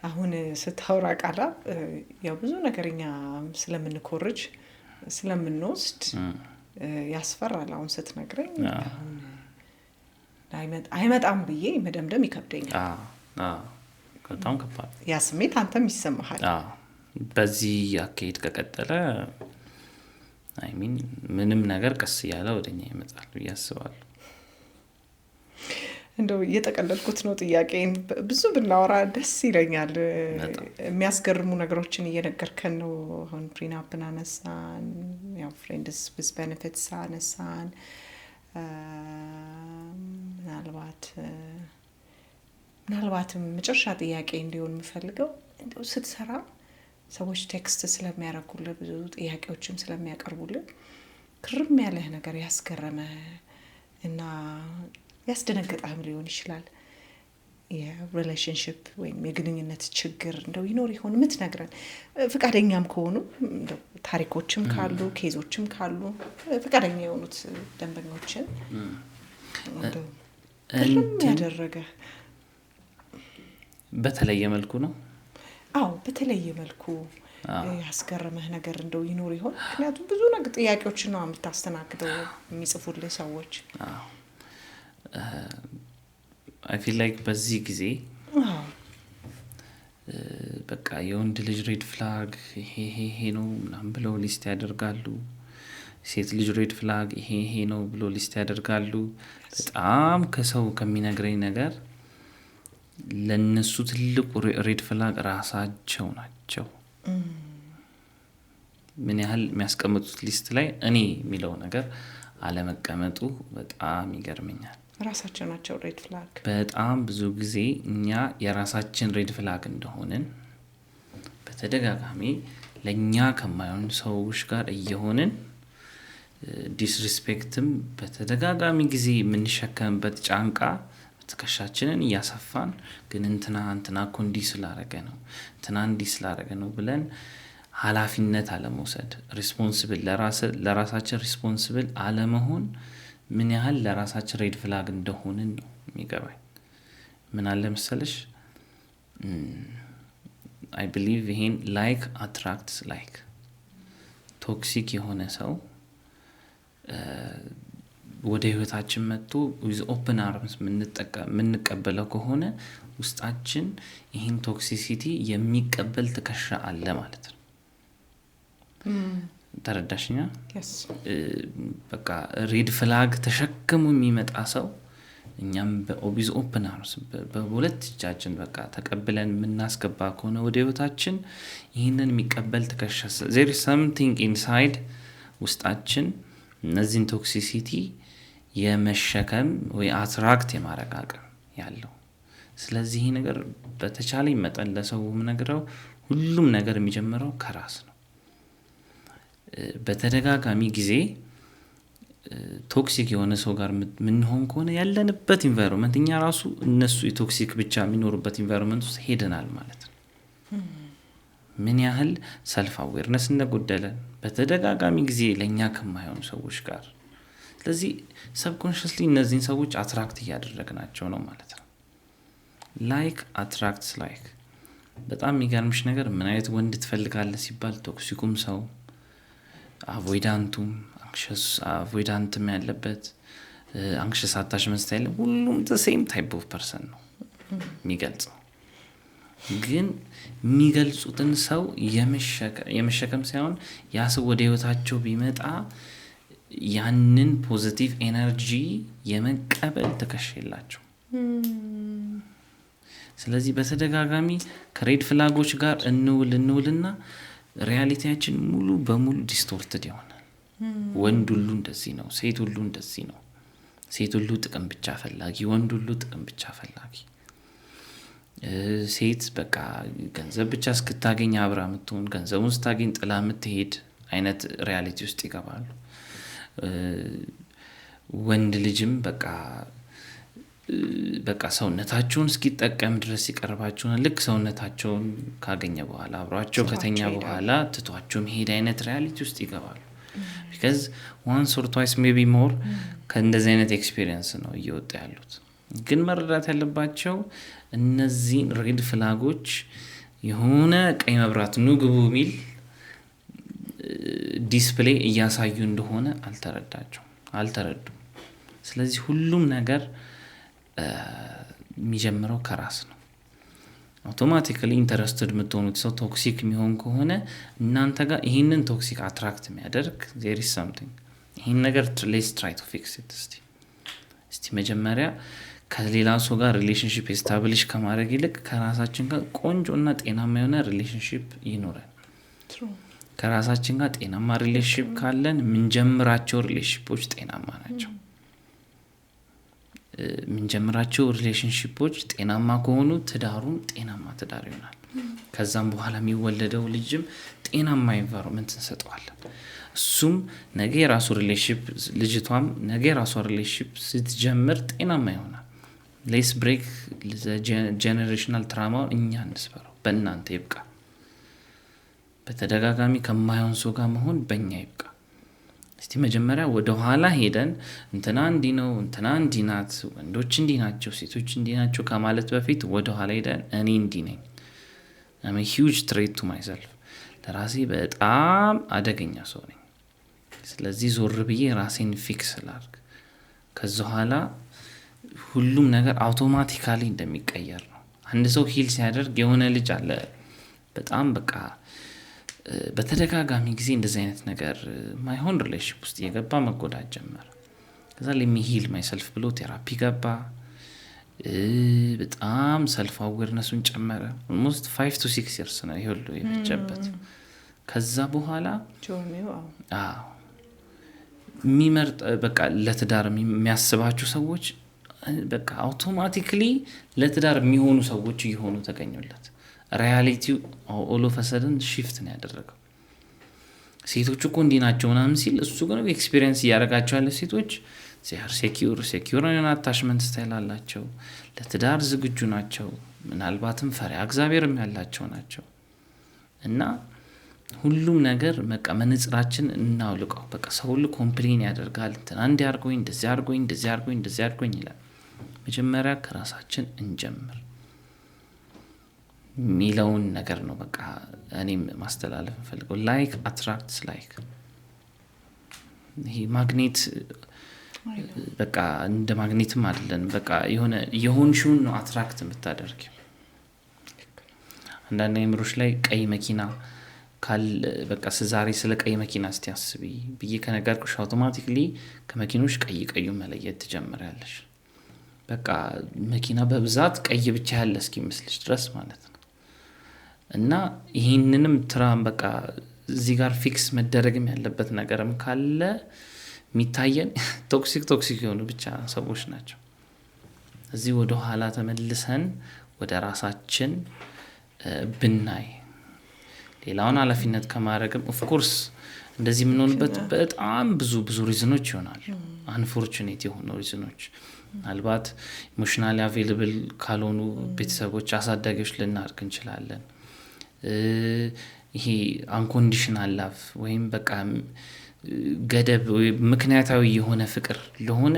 አሁን ስታወራ ቃላ ያው ብዙ ነገርኛ ስለምንኮርጅ ስለምንወስድ ያስፈራል። አሁን ስትነግረኝ አሁን አይመጣም ብዬ መደምደም ይከብደኛል። በጣም ከባድ ያ ስሜት አንተም ይሰማሃል። በዚህ አካሄድ ከቀጠለ አይ ሚን ምንም ነገር ቀስ እያለ ወደኛ ይመጣል ብዬ አስባለሁ። እንደው እየጠቀለልኩት ነው ጥያቄን። ብዙ ብናወራ ደስ ይለኛል። የሚያስገርሙ ነገሮችን እየነገርከን ነው። አሁን ፕሪናፕን አነሳን፣ ያው ፍሬንድስ ዊዝ ቤኔፊትስ አነሳን። ምናልባትም መጨረሻ ጥያቄ እንዲሆን የምፈልገው እንደው ስትሰራ ሰዎች ቴክስት ስለሚያደርጉልህ ብዙ ጥያቄዎችም ስለሚያቀርቡልህ ክርም ያለህ ነገር ያስገረመ እና ያስደነገጠህም ሊሆን ይችላል። የሪሌሽንሽፕ ወይም የግንኙነት ችግር እንደው ይኖር ይሆን የምትነግረን? ፈቃደኛም ከሆኑ እንደው ታሪኮችም ካሉ ኬዞችም ካሉ ፈቃደኛ የሆኑት ደንበኞችን እንደው ክርም ያደረገ በተለየ መልኩ ነው። በተለየ መልኩ ያስገረመህ ነገር እንደው ይኖር ይሆን? ምክንያቱም ብዙ ነገር ጥያቄዎችን ነው የምታስተናግደው የሚጽፉልህ ሰዎች። አይ ፊል ላይክ በዚህ ጊዜ በቃ የወንድ ልጅ ሬድ ፍላግ ይሄ ነው ምናምን ብለው ሊስት ያደርጋሉ። ሴት ልጅ ሬድ ፍላግ ይሄ ነው ብሎ ሊስት ያደርጋሉ። በጣም ከሰው ከሚነግረኝ ነገር ለነሱ ትልቁ ሬድ ፍላግ ራሳቸው ናቸው። ምን ያህል የሚያስቀምጡት ሊስት ላይ እኔ የሚለው ነገር አለመቀመጡ በጣም ይገርመኛል። ራሳቸው ናቸው ሬድ ፍላግ። በጣም ብዙ ጊዜ እኛ የራሳችን ሬድ ፍላግ እንደሆንን በተደጋጋሚ ለኛ ከማይሆን ሰዎች ጋር እየሆንን ዲስሪስፔክትም በተደጋጋሚ ጊዜ የምንሸከምበት ጫንቃ ትከሻችንን እያሰፋን ግን እንትና እኮ እንዲህ ስላረገ ነው እንትና እንዲህ ስላረገ ነው ብለን ኃላፊነት አለመውሰድ፣ ሪስፖንሲብል ለራሳችን ሪስፖንሲብል አለመሆን ምን ያህል ለራሳችን ሬድ ፍላግ እንደሆንን ነው የሚገባኝ። ምን አለ መሰለሽ አይ ቢሊቭ ይሄን ላይክ አትራክትስ ላይክ። ቶክሲክ የሆነ ሰው ወደ ህይወታችን መጥቶ with open arms የምንቀበለው ከሆነ ውስጣችን ይሄን ቶክሲሲቲ የሚቀበል ትከሻ አለ ማለት ነው። ተረዳሽኛ? በቃ ሬድ ፍላግ ተሸክሞ የሚመጣ ሰው እኛም በኦቢዝ ኦፕን አርምስ በሁለት እጃችን በቃ ተቀብለን የምናስገባ ከሆነ ወደ ህይወታችን ይህንን የሚቀበል ትከሻ there is something inside ውስጣችን እነዚህን ቶክሲሲቲ የመሸከም ወይ አትራክት የማድረግ አቅም ያለው። ስለዚህ ይህ ነገር በተቻለ መጠን ለሰው ምነግረው ሁሉም ነገር የሚጀምረው ከራስ ነው። በተደጋጋሚ ጊዜ ቶክሲክ የሆነ ሰው ጋር ምንሆን ከሆነ ያለንበት ኢንቫይሮንመንት እኛ ራሱ እነሱ የቶክሲክ ብቻ የሚኖሩበት ኢንቫይሮንመንት ውስጥ ሄደናል ማለት ነው። ምን ያህል ሰልፍ አዌርነስ እንደጎደለን በተደጋጋሚ ጊዜ ለኛ ከማይሆኑ ሰዎች ጋር። ስለዚህ ሰብኮንሽስሊ እነዚህን ሰዎች አትራክት እያደረግናቸው ነው ማለት ነው። ላይክ አትራክትስ ላይክ። በጣም የሚገርምሽ ነገር ምን አይነት ወንድ ትፈልጋለህ ሲባል ቶክሲኩም ሰው አቮይዳንቱም አቮይዳንትም ያለበት አንክሽስ አታችመንት ስታይል ሁሉም the same type of person ነው የሚገልጸው። ግን የሚገልጹትን ሰው የመሸከም ሳይሆን ያ ሰው ወደ ህይወታቸው ቢመጣ ያንን ፖዚቲቭ ኤነርጂ የመቀበል ትከሻ የላቸው። ስለዚህ በተደጋጋሚ ከሬድ ፍላጎች ጋር እንውልና ሪያሊቲያችን ሙሉ በሙሉ ዲስቶርትድ ይሆናል። ወንድ ሁሉ እንደዚህ ነው፣ ሴት ሁሉ እንደዚህ ነው። ሴት ሁሉ ጥቅም ብቻ ፈላጊ፣ ወንድ ሁሉ ጥቅም ብቻ ፈላጊ። ሴት በቃ ገንዘብ ብቻ እስክታገኝ አብራ የምትሆን ገንዘቡን ስታገኝ ጥላ የምትሄድ አይነት ሪያሊቲ ውስጥ ይገባሉ። ወንድ ልጅም በቃ በቃ ሰውነታቸውን እስኪጠቀም ድረስ ይቀርባቸውና ልክ ሰውነታቸውን ካገኘ በኋላ አብሯቸው ከተኛ በኋላ ትቷቸው መሄድ አይነት ሪያሊቲ ውስጥ ይገባሉ። because once or twice maybe more ከእንደዚህ አይነት ኤክስፒሪየንስ ነው እየወጡ ያሉት። ግን መረዳት ያለባቸው እነዚህን ሬድ ፍላጎች የሆነ ቀይ መብራት ኑ ግቡ የሚል ዲስፕሌይ እያሳዩ እንደሆነ አልተረዱም። ስለዚህ ሁሉም ነገር የሚጀምረው ከራስ ነው። አውቶማቲካሊ ኢንተረስትድ የምትሆኑት ሰው ቶክሲክ የሚሆን ከሆነ እናንተ ጋር ይህንን ቶክሲክ አትራክት የሚያደርግ there is something ይህን ነገር let's try to fix it እስቲ መጀመሪያ ከሌላ ሰው ጋር ሪሌሽንሽፕ ኤስታብሊሽ ከማድረግ ይልቅ ከራሳችን ጋር ቆንጆና ጤናማ የሆነ ሪሌሽንሽፕ ይኖረን። ከራሳችን ጋር ጤናማ ሪሌሽንሽፕ ካለን ምንጀምራቸው ሪሌሽንሽፖች ጤናማ ናቸው። ምንጀምራቸው ሪሌሽንሽፖች ጤናማ ከሆኑ ትዳሩም ጤናማ ትዳር ይሆናል። ከዛም በኋላ የሚወለደው ልጅም ጤናማ ኢንቫይሮንመንት እንሰጠዋለን። እሱም ነገ የራሱ ሪሌሽንሽፕ ልጅቷም ነገ የራሷ ሪሌሽንሽፕ ስትጀምር ጤናማ ይሆናል። ሌስ ብሬክ ጀነሬሽናል ትራማው እኛ እንስበረው። በእናንተ ይብቃ። በተደጋጋሚ ከማይሆን ሰው ጋር መሆን በእኛ ይብቃ። እስቲ መጀመሪያ ወደ ኋላ ሄደን እንትና እንዲህ ነው እንትና እንዲህ ናት ወንዶች እንዲህ ናቸው ሴቶች እንዲህ ናቸው ከማለት በፊት ወደ ኋላ ሄደን እኔ እንዲህ ነኝ I'm a huge threat to myself ለራሴ በጣም አደገኛ ሰው ነኝ። ስለዚህ ዞር ብዬ ራሴን ፊክስ ላድርግ። ከዛ በኋላ ሁሉም ነገር አውቶማቲካሊ እንደሚቀየር ነው። አንድ ሰው ሂል ሲያደርግ የሆነ ልጅ አለ በጣም በቃ በተደጋጋሚ ጊዜ እንደዚህ አይነት ነገር ማይሆን ሪሌሽንሺፕ ውስጥ የገባ መጎዳት ጀመረ። ከዛ ለሚሂል ማይሰልፍ ብሎ ቴራፒ ገባ። በጣም ሰልፍ አዌርነሱን ጨመረ። almost 5 to 6 years ነው ይሁሉ የፈጀበት። ከዛ በኋላ የሚመርጥ በቃ ለትዳር የሚያስባቸው ሰዎች በቃ አውቶማቲካሊ ለትዳር የሚሆኑ ሰዎች እየሆኑ ተገኙለት። ሪያሊቲው ኦል ኦፍ ሰደን ሺፍት ነው ያደረገው። ሴቶች እኮ እንዲህ ናቸው ምናምን ሲል እሱ ግን ኤክስፒሪየንስ እያደረጋቸው ያለ ሴቶች ዚያር ሴኪዩር የሆነ አታችመንት ስታይል አላቸው፣ ለትዳር ዝግጁ ናቸው፣ ምናልባትም ፈሪሃ እግዚአብሔርም ያላቸው ናቸው። እና ሁሉም ነገር በቃ መነጽራችን እናውልቀው። በቃ ሰው ሁሉ ኮምፕሌን ያደርጋል እንትና እንዲህ አድርጎኝ እንደዚህ አድርጎኝ እንደዚህ አድርጎኝ እንደዚህ አድርጎኝ ይላል። መጀመሪያ ከራሳችን እንጀምር ሚለውን ነገር ነው በቃ እኔም ማስተላለፍ እንፈልገው። ላይክ አትራክትስ ላይክ። ይሄ ማግኔት በቃ እንደ ማግኔትም አይደለም። በቃ የሆንሽውን ነው አትራክት የምታደርጊው። አንዳንድ ምሮች ላይ ቀይ መኪና በቃ ዛሬ ስለ ቀይ መኪና እስቲያስቢ ብዬ ከነገርኩሽ አውቶማቲክሊ ከመኪኖች ቀዩ መለየት ትጀምሪያለሽ። በቃ መኪና በብዛት ቀይ ብቻ ያለ እስኪመስልሽ ድረስ ማለት ነው። እና ይህንንም ትራም በቃ እዚህ ጋር ፊክስ መደረግም ያለበት ነገርም ካለ የሚታየን ቶክሲክ የሆኑ ብቻ ሰዎች ናቸው። እዚህ ወደ ኋላ ተመልሰን ወደ ራሳችን ብናይ ሌላውን ኃላፊነት ከማድረግም ኦፍኮርስ እንደዚህ የምንሆንበት በጣም ብዙ ሪዝኖች ይሆናሉ። አንፎርቹኔት የሆኑ ሪዝኖች ምናልባት ኢሞሽናሊ አቬይለብል ካልሆኑ ቤተሰቦች አሳዳጊዎች ልናርግ እንችላለን። ይሄ አንኮንዲሽናል ላቭ ወይም በቃ ገደብ ምክንያታዊ የሆነ ፍቅር ለሆነ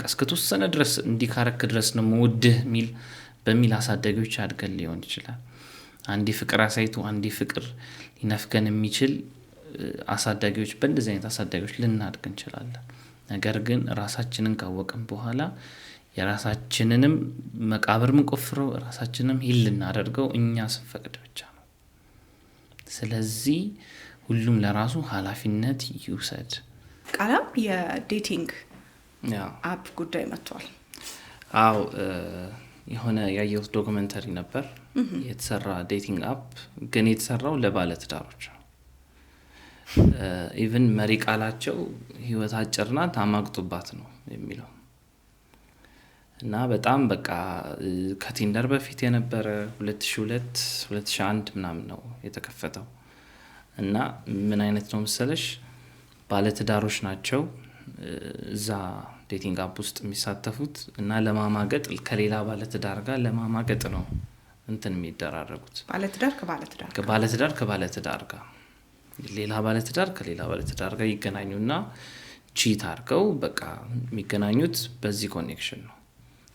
እስከተወሰነ ድረስ እንዲካረክ ድረስ ነው መውደህ በሚል አሳዳጊዎች አድገን ሊሆን ይችላል። አንዲ ፍቅር አሳይቶ አንዲ ፍቅር ሊነፍገን የሚችል አሳዳጊዎች በእንደዚህ አይነት አሳዳጊዎች ልናድግ እንችላለን። ነገር ግን ራሳችንን ካወቅን በኋላ የራሳችንንም መቃብር ምንቆፍረው ራሳችንንም ሂል ልናደርገው እኛ ስንፈቅድ ብቻ ነው። ስለዚህ ሁሉም ለራሱ ኃላፊነት ይውሰድ። ቃላም የዴቲንግ አፕ ጉዳይ መጥቷል። አዎ የሆነ ያየሁት ዶክመንተሪ ነበር። የተሰራ ዴቲንግ አፕ ግን የተሰራው ለባለ ትዳሮች ነው። ኢቭን መሪ ቃላቸው ህይወት አጭር ናት ታማግጡባት ነው የሚለው። እና በጣም በቃ ከቲንደር በፊት የነበረ 2002 2001 ምናምን ነው የተከፈተው። እና ምን አይነት ነው መሰለሽ ባለ ትዳሮች ናቸው እዛ ዴቲንግ አፕ ውስጥ የሚሳተፉት እና ለማማገጥ ከሌላ ባለትዳር ጋር ለማማገጥ ነው እንትን የሚደራረጉት። ባለትዳር ከባለትዳር ጋር ሌላ ባለትዳር ከሌላ ባለትዳር ጋር ይገናኙና ቺት አድርገው በቃ የሚገናኙት በዚህ ኮኔክሽን ነው።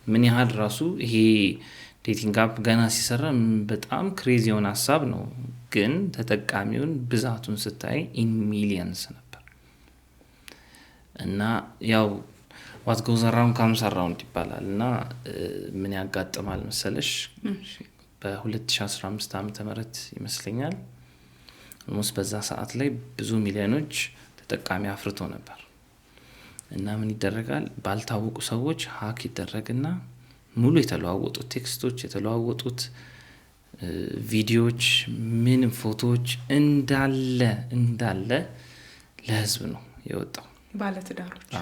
ምን ያህል ራሱ ይሄ ዴቲንግ አፕ ገና ሲሰራ በጣም ክሬዚ የሆነ ሀሳብ ነው፣ ግን ተጠቃሚውን ብዛቱን ስታይ ኢን ሚሊየንስ ነበር። እና ያው ዋት ጎዝ አራውንድ ካምስ አራውንድ ይባላል። እና ምን ያጋጥማል መሰለሽ በ2015 ዓ.ም ይመስለኛል ኦልሞስት በዛ ሰዓት ላይ ብዙ ሚሊዮኖች ተጠቃሚ አፍርቶ ነበር። እና ምን ይደረጋል ባልታወቁ ሰዎች ሀክ ይደረግና ሙሉ የተለዋወጡት ቴክስቶች የተለዋወጡት ቪዲዮዎች ምንም ፎቶዎች እንዳለ ለህዝብ ነው የወጣው ባለትዳሮች።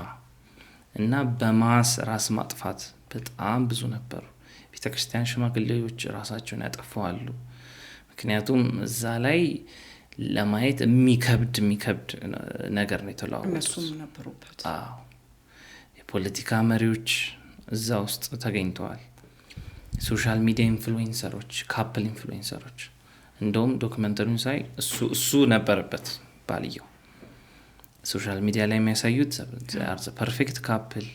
እና በማስ ራስ ማጥፋት በጣም ብዙ ነበሩ። ቤተክርስቲያን ሽማግሌዎች ራሳቸውን ያጠፋዋሉ። ምክንያቱም እዛ ላይ ለማየት የሚከብድ ነገር ነው የተለዋወጡት። እነሱም ነበሩበት። የፖለቲካ መሪዎች እዛ ውስጥ ተገኝተዋል። ሶሻል ሚዲያ ኢንፍሉዌንሰሮች፣ ካፕል ኢንፍሉዌንሰሮች። እንደውም ዶክመንተሪውን ሳይ እሱ ነበረበት ባልየው። ሶሻል ሚዲያ ላይ የሚያሳዩት ዘ ፐርፌክት ካፕል፣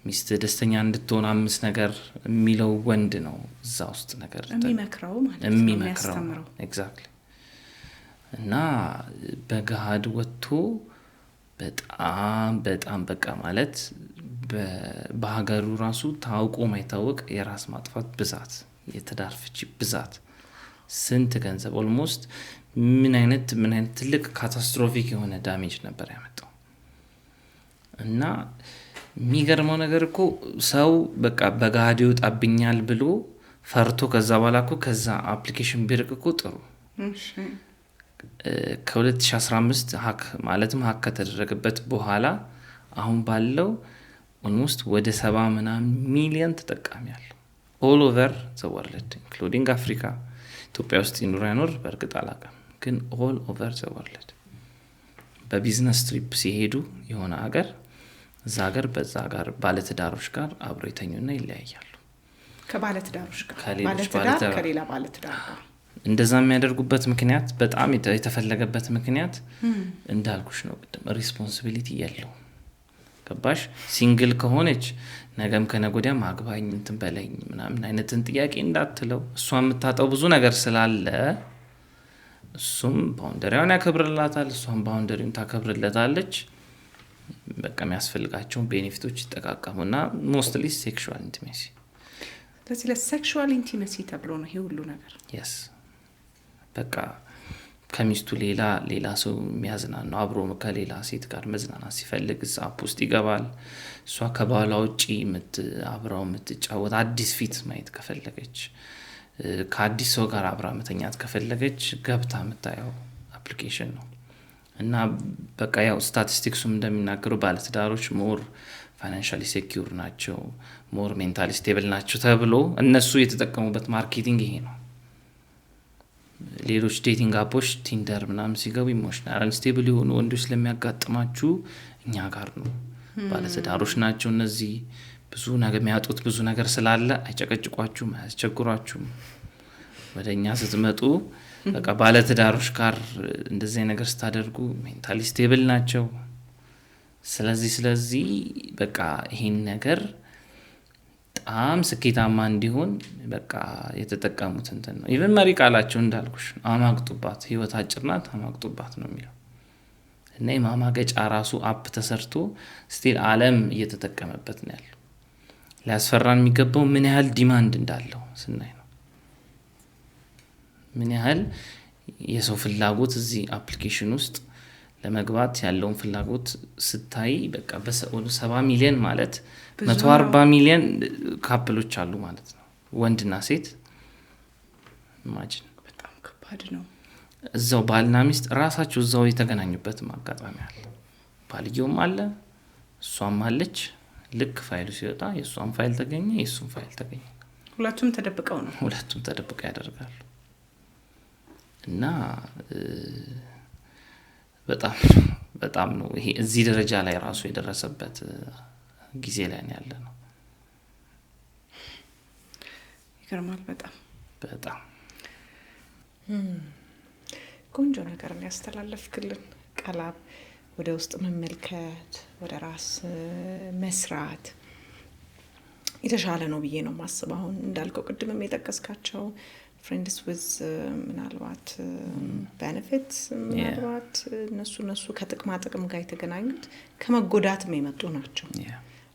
ሚስት ደስተኛ እንድትሆን 5 ነገር የሚለው ወንድ ነው እዛ ውስጥ ነገር የሚመክረው ማለት ነው የሚያስተምረው። ኤግዛክትሊ። እና በገሃድ ወጥቶ በጣም በቃ ማለት በሀገሩ ራሱ ታውቆ ማይታወቅ የራስ ማጥፋት ብዛት፣ የትዳር ፍቺ ብዛት፣ ስንት ገንዘብ ኦልሞስት ምን አይነት ትልቅ ካታስትሮፊክ የሆነ ዳሜጅ ነበር ያመጣው። እና የሚገርመው ነገር እኮ ሰው በቃ በገሃድ ይወጣብኛል ብሎ ፈርቶ ከዛ በኋላ እኮ ከዛ አፕሊኬሽን ቢርቅ እኮ ጥሩ። ከ2015 ሀክ ከተደረገበት በኋላ አሁን ባለው ኦልሞስት ወደ 70 ምናምን ሚሊዮን ተጠቃሚ አለ ኦል ኦቨር ዘ ወርልድ ኢንክሉዲንግ አፍሪካ። ኢትዮጵያ ውስጥ ይኑር አይኖር በእርግጥ አላውቅም፣ ግን ኦል ኦቨር ዘ ወርልድ በቢዝነስ ትሪፕ ሲሄዱ የሆነ ሀገር እዛ ሀገር በዛ ጋር ባለትዳሮች ጋር አብረው ይተኙና ይለያያሉ። ከባለትዳሮች ጋር ከሌላ ባለትዳር ጋር እንደዛ የሚያደርጉበት ምክንያት በጣም የተፈለገበት ምክንያት እንዳልኩሽ ነው ቅድም ሪስፖንሲቢሊቲ የለውም። ገባሽ? ሲንግል ከሆነች ነገም ከነጎዲያም አግባኝ እንትን በለኝ ምናምን አይነትን ጥያቄ እንዳትለው። እሷ የምታጣው ብዙ ነገር ስላለ እሱም ባውንደሪውን ያከብርላታል፣ እሷም ባውንደሪውን ታከብርለታለች። በቃ የሚያስፈልጋቸውን ቤኔፊቶች ይጠቃቀሙና ሞስትሊ ሴክሹዋል ኢንቲሜሲ። ስለዚህ ለሴክሹዋል ኢንቲሜሲ ተብሎ ነው ይሄ ሁሉ ነገር። yes በቃ ከሚስቱ ሌላ ሰው የሚያዝናና ነው። አብሮ ከሌላ ሴት ጋር መዝናናት ሲፈልግ እዛ አፕ ውስጥ ይገባል። እሷ ከባሏ ውጪ አብራው የምትጫወት አዲስ ፊት ማየት ከፈለገች፣ ከአዲስ ሰው ጋር አብራ መተኛት ከፈለገች ገብታ የምታየው አፕሊኬሽን ነው። እና በቃ ያው ስታቲስቲክሱም እንደሚናገሩ ባለትዳሮች ሞር ፋይናንሻሊ ሴኪዩር ናቸው፣ ሞር ሜንታሊ ስቴብል ናቸው ተብሎ እነሱ የተጠቀሙበት ማርኬቲንግ ይሄ ነው። ሌሎች ዴቲንግ አፖች ቲንደር ምናምን ሲገቡ ኢሞሽናል አንስቴብል የሆኑ ወንዶች ስለሚያጋጥማችሁ እኛ ጋር ነው፣ ባለትዳሮች ናቸው እነዚህ፣ ብዙ ነገር የሚያጡት ብዙ ነገር ስላለ አይጨቀጭቋችሁም፣ አያስቸግሯችሁም። ወደኛ ስትመጡ በቃ ባለትዳሮች ጋር እንደዚህ ነገር ስታደርጉ ሜንታሊ ስቴብል ናቸው። ስለዚህ በቃ ይሄን ነገር በጣም ስኬታማ እንዲሆን በቃ የተጠቀሙት እንትን ነው። ኢቨን መሪ ቃላቸው እንዳልኩሽ አማግጡባት፣ ህይወት አጭር ናት አማግጡባት ነው የሚለው። እና የማማገጫ ራሱ አፕ ተሰርቶ ስቲል ዓለም እየተጠቀመበት ነው ያለው። ሊያስፈራን የሚገባው ምን ያህል ዲማንድ እንዳለው ስናይ ነው። ምን ያህል የሰው ፍላጎት እዚህ አፕሊኬሽን ውስጥ ለመግባት ያለውን ፍላጎት ስታይ በቃ በሰው 70 ሚሊዮን ማለት 140 ሚሊዮን ካፕሎች አሉ ማለት ነው፣ ወንድና ሴት። ኢማጂን በጣም ከባድ ነው። እዛው ባልና ሚስት ራሳቸው እዛው የተገናኙበት አጋጣሚ አለ። ባልየውም አለ እሷም አለች። ልክ ፋይሉ ሲወጣ የእሷም ፋይል ተገኘ የእሱም ፋይል ተገኘ። ሁለቱም ተደብቀው ያደርጋሉ። እና በጣም ነው ይሄ እዚህ ደረጃ ላይ ራሱ የደረሰበት ጊዜ ላይ ነው ያለነው። ይገርማል በጣም ቆንጆ ነገር ነው ያስተላለፍክልን ቃላብ። ወደ ውስጥ መመልከት፣ ወደ ራስ መስራት የተሻለ ነው ብዬ ነው የማስበው። አሁን እንዳልከው ቅድምም የጠቀስካቸው ፍሬንድስ ዊዝ ምናልባት ቤኔፊት ምናልባት እነሱ ከጥቅማ ጥቅም ጋር የተገናኙት ከመጎዳትም የመጡ ናቸው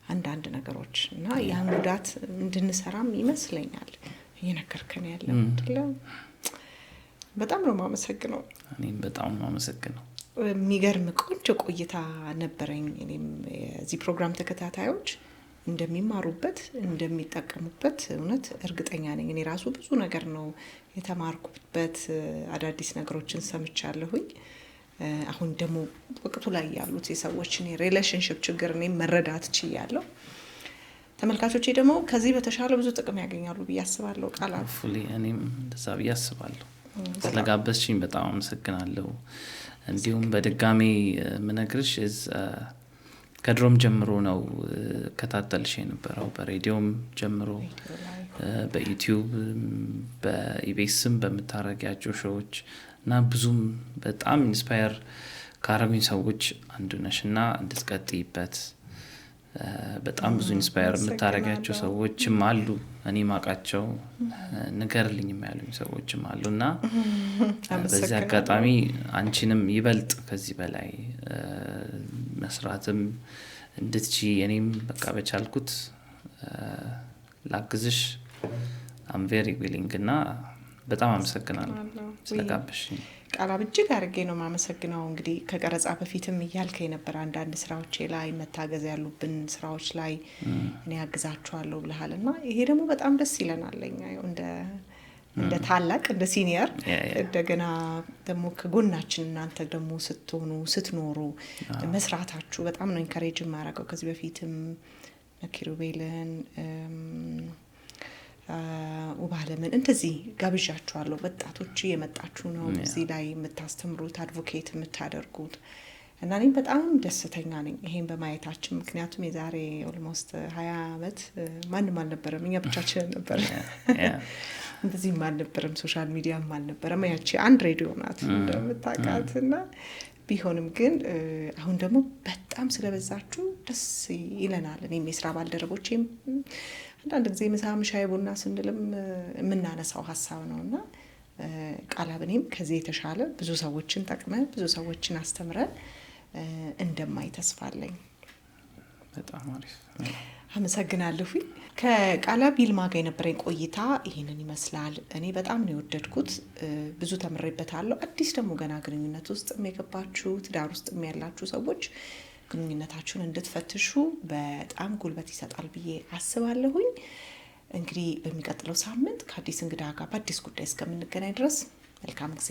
አንዳንድ ነገሮች እና ያን ጉዳት እንድንሰራም ይመስለኛል እየነገርከን ያለው አይደለም። በጣም ነው የማመሰግነው። እኔም በጣም ነው የማመሰግነው። የሚገርም ቆንጆ ቆይታ ነበረኝ። እኔም የዚህ ፕሮግራም ተከታታዮች እንደሚማሩበት እንደሚጠቀሙበት እውነት እርግጠኛ ነኝ። እኔ ራሱ ብዙ ነገር ነው የተማርኩበት፣ አዳዲስ ነገሮችን ሰምቻለሁኝ። አሁን ደግሞ ወቅቱ ላይ ያሉት የሰዎችን የሪሌሽንሽፕ ችግር እኔም መረዳት ችያለሁ። ተመልካቾቼ ደግሞ ከዚህ በተሻለ ብዙ ጥቅም ያገኛሉ ብዬ አስባለሁ። ቃላት እኔም እንደዛ ብዬ አስባለሁ። ስለጋበዝሽኝ በጣም አመሰግናለሁ። እንዲሁም በድጋሚ ምነግርሽ ከድሮም ጀምሮ ነው ከታተልሽ የነበረው፣ በሬዲዮም ጀምሮ በዩቲዩብ በኢቢኤስም በምታረጊያቸው ሾዎች እና ብዙም በጣም ኢንስፓየር ካረጉኝ ሰዎች አንዱ ነሽ እና እንድትቀጥይበት። በጣም ብዙ ኢንስፓየር የምታረጊያቸው ሰዎችም አሉ፣ እኔ ማቃቸው ንገርልኝም ያሉኝ ሰዎችም አሉ እና በዚህ አጋጣሚ አንቺንም ይበልጥ ከዚህ በላይ መስራትም እንድትቺ እኔም በቃ በቻልኩት ላግዝሽ አም ቬሪ ዊሊንግ እና በጣም አመሰግናለሁ ስለጋበዝሽኝ። ቃላብ እጅግ አድርጌ ነው የማመሰግነው። እንግዲህ ከቀረጻ በፊትም እያልከኝ ነበር አንዳንድ ስራዎቼ ላይ መታገዝ ያሉብን ስራዎች ላይ እኔ ያግዛችኋለሁ ብለሃል እና ይሄ ደግሞ በጣም ደስ ይለናል። እኛ እንደ ታላቅ እንደ ሲኒየር እንደገና ደግሞ ከጎናችን እናንተ ደግሞ ስትኖሩ መስራታችሁ በጣም ነው ኢንካሬጅ የማደርገው። ከዚህ በፊትም ኪሩቤልን ውባለምን እንደዚህ ጋብዣችኋለሁ። ወጣቶች የመጣችሁ ነው እዚህ ላይ የምታስተምሩት አድቮኬት የምታደርጉት እና እኔም በጣም ደስተኛ ነኝ ይሄን በማየታችን። ምክንያቱም የዛሬ ኦልሞስት 20 ዓመት ማንም አልነበረም፣ እኛ ብቻችን ነበር። እንደዚህም አልነበረም፣ ሶሻል ሚዲያም አልነበረም። ያቺ አንድ ሬዲዮ ናት እንደምታውቃት እና ቢሆንም ግን አሁን ደግሞ በጣም ስለበዛችሁ ደስ ይለናል። እኔም የስራ ባልደረቦቼም አንዳንድ ጊዜ ምሳም ሻይ ቡና ስንልም የምናነሳው ሀሳብ ነው እና ቃላብ እኔም ከዚህ የተሻለ ብዙ ሰዎችን ጠቅመን ብዙ ሰዎችን አስተምረን እንደማይ ተስፋ አለኝ። በጣም አሪፍ አመሰግናለሁ። ከቃላብ ይልማ ጋር የነበረኝ ቆይታ ይሄንን ይመስላል። እኔ በጣም ነው የወደድኩት፣ ብዙ ተምሬበታለሁ። አዲስ ደግሞ ገና ግንኙነት ውስጥ የገባችሁ ትዳር ውስጥ ያላችሁ ሰዎች ግንኙነታችሁን እንድትፈትሹ በጣም ጉልበት ይሰጣል ብዬ አስባለሁኝ። እንግዲህ በሚቀጥለው ሳምንት ከአዲስ እንግዳ ጋር በአዲስ ጉዳይ እስከምንገናኝ ድረስ መልካም ጊዜ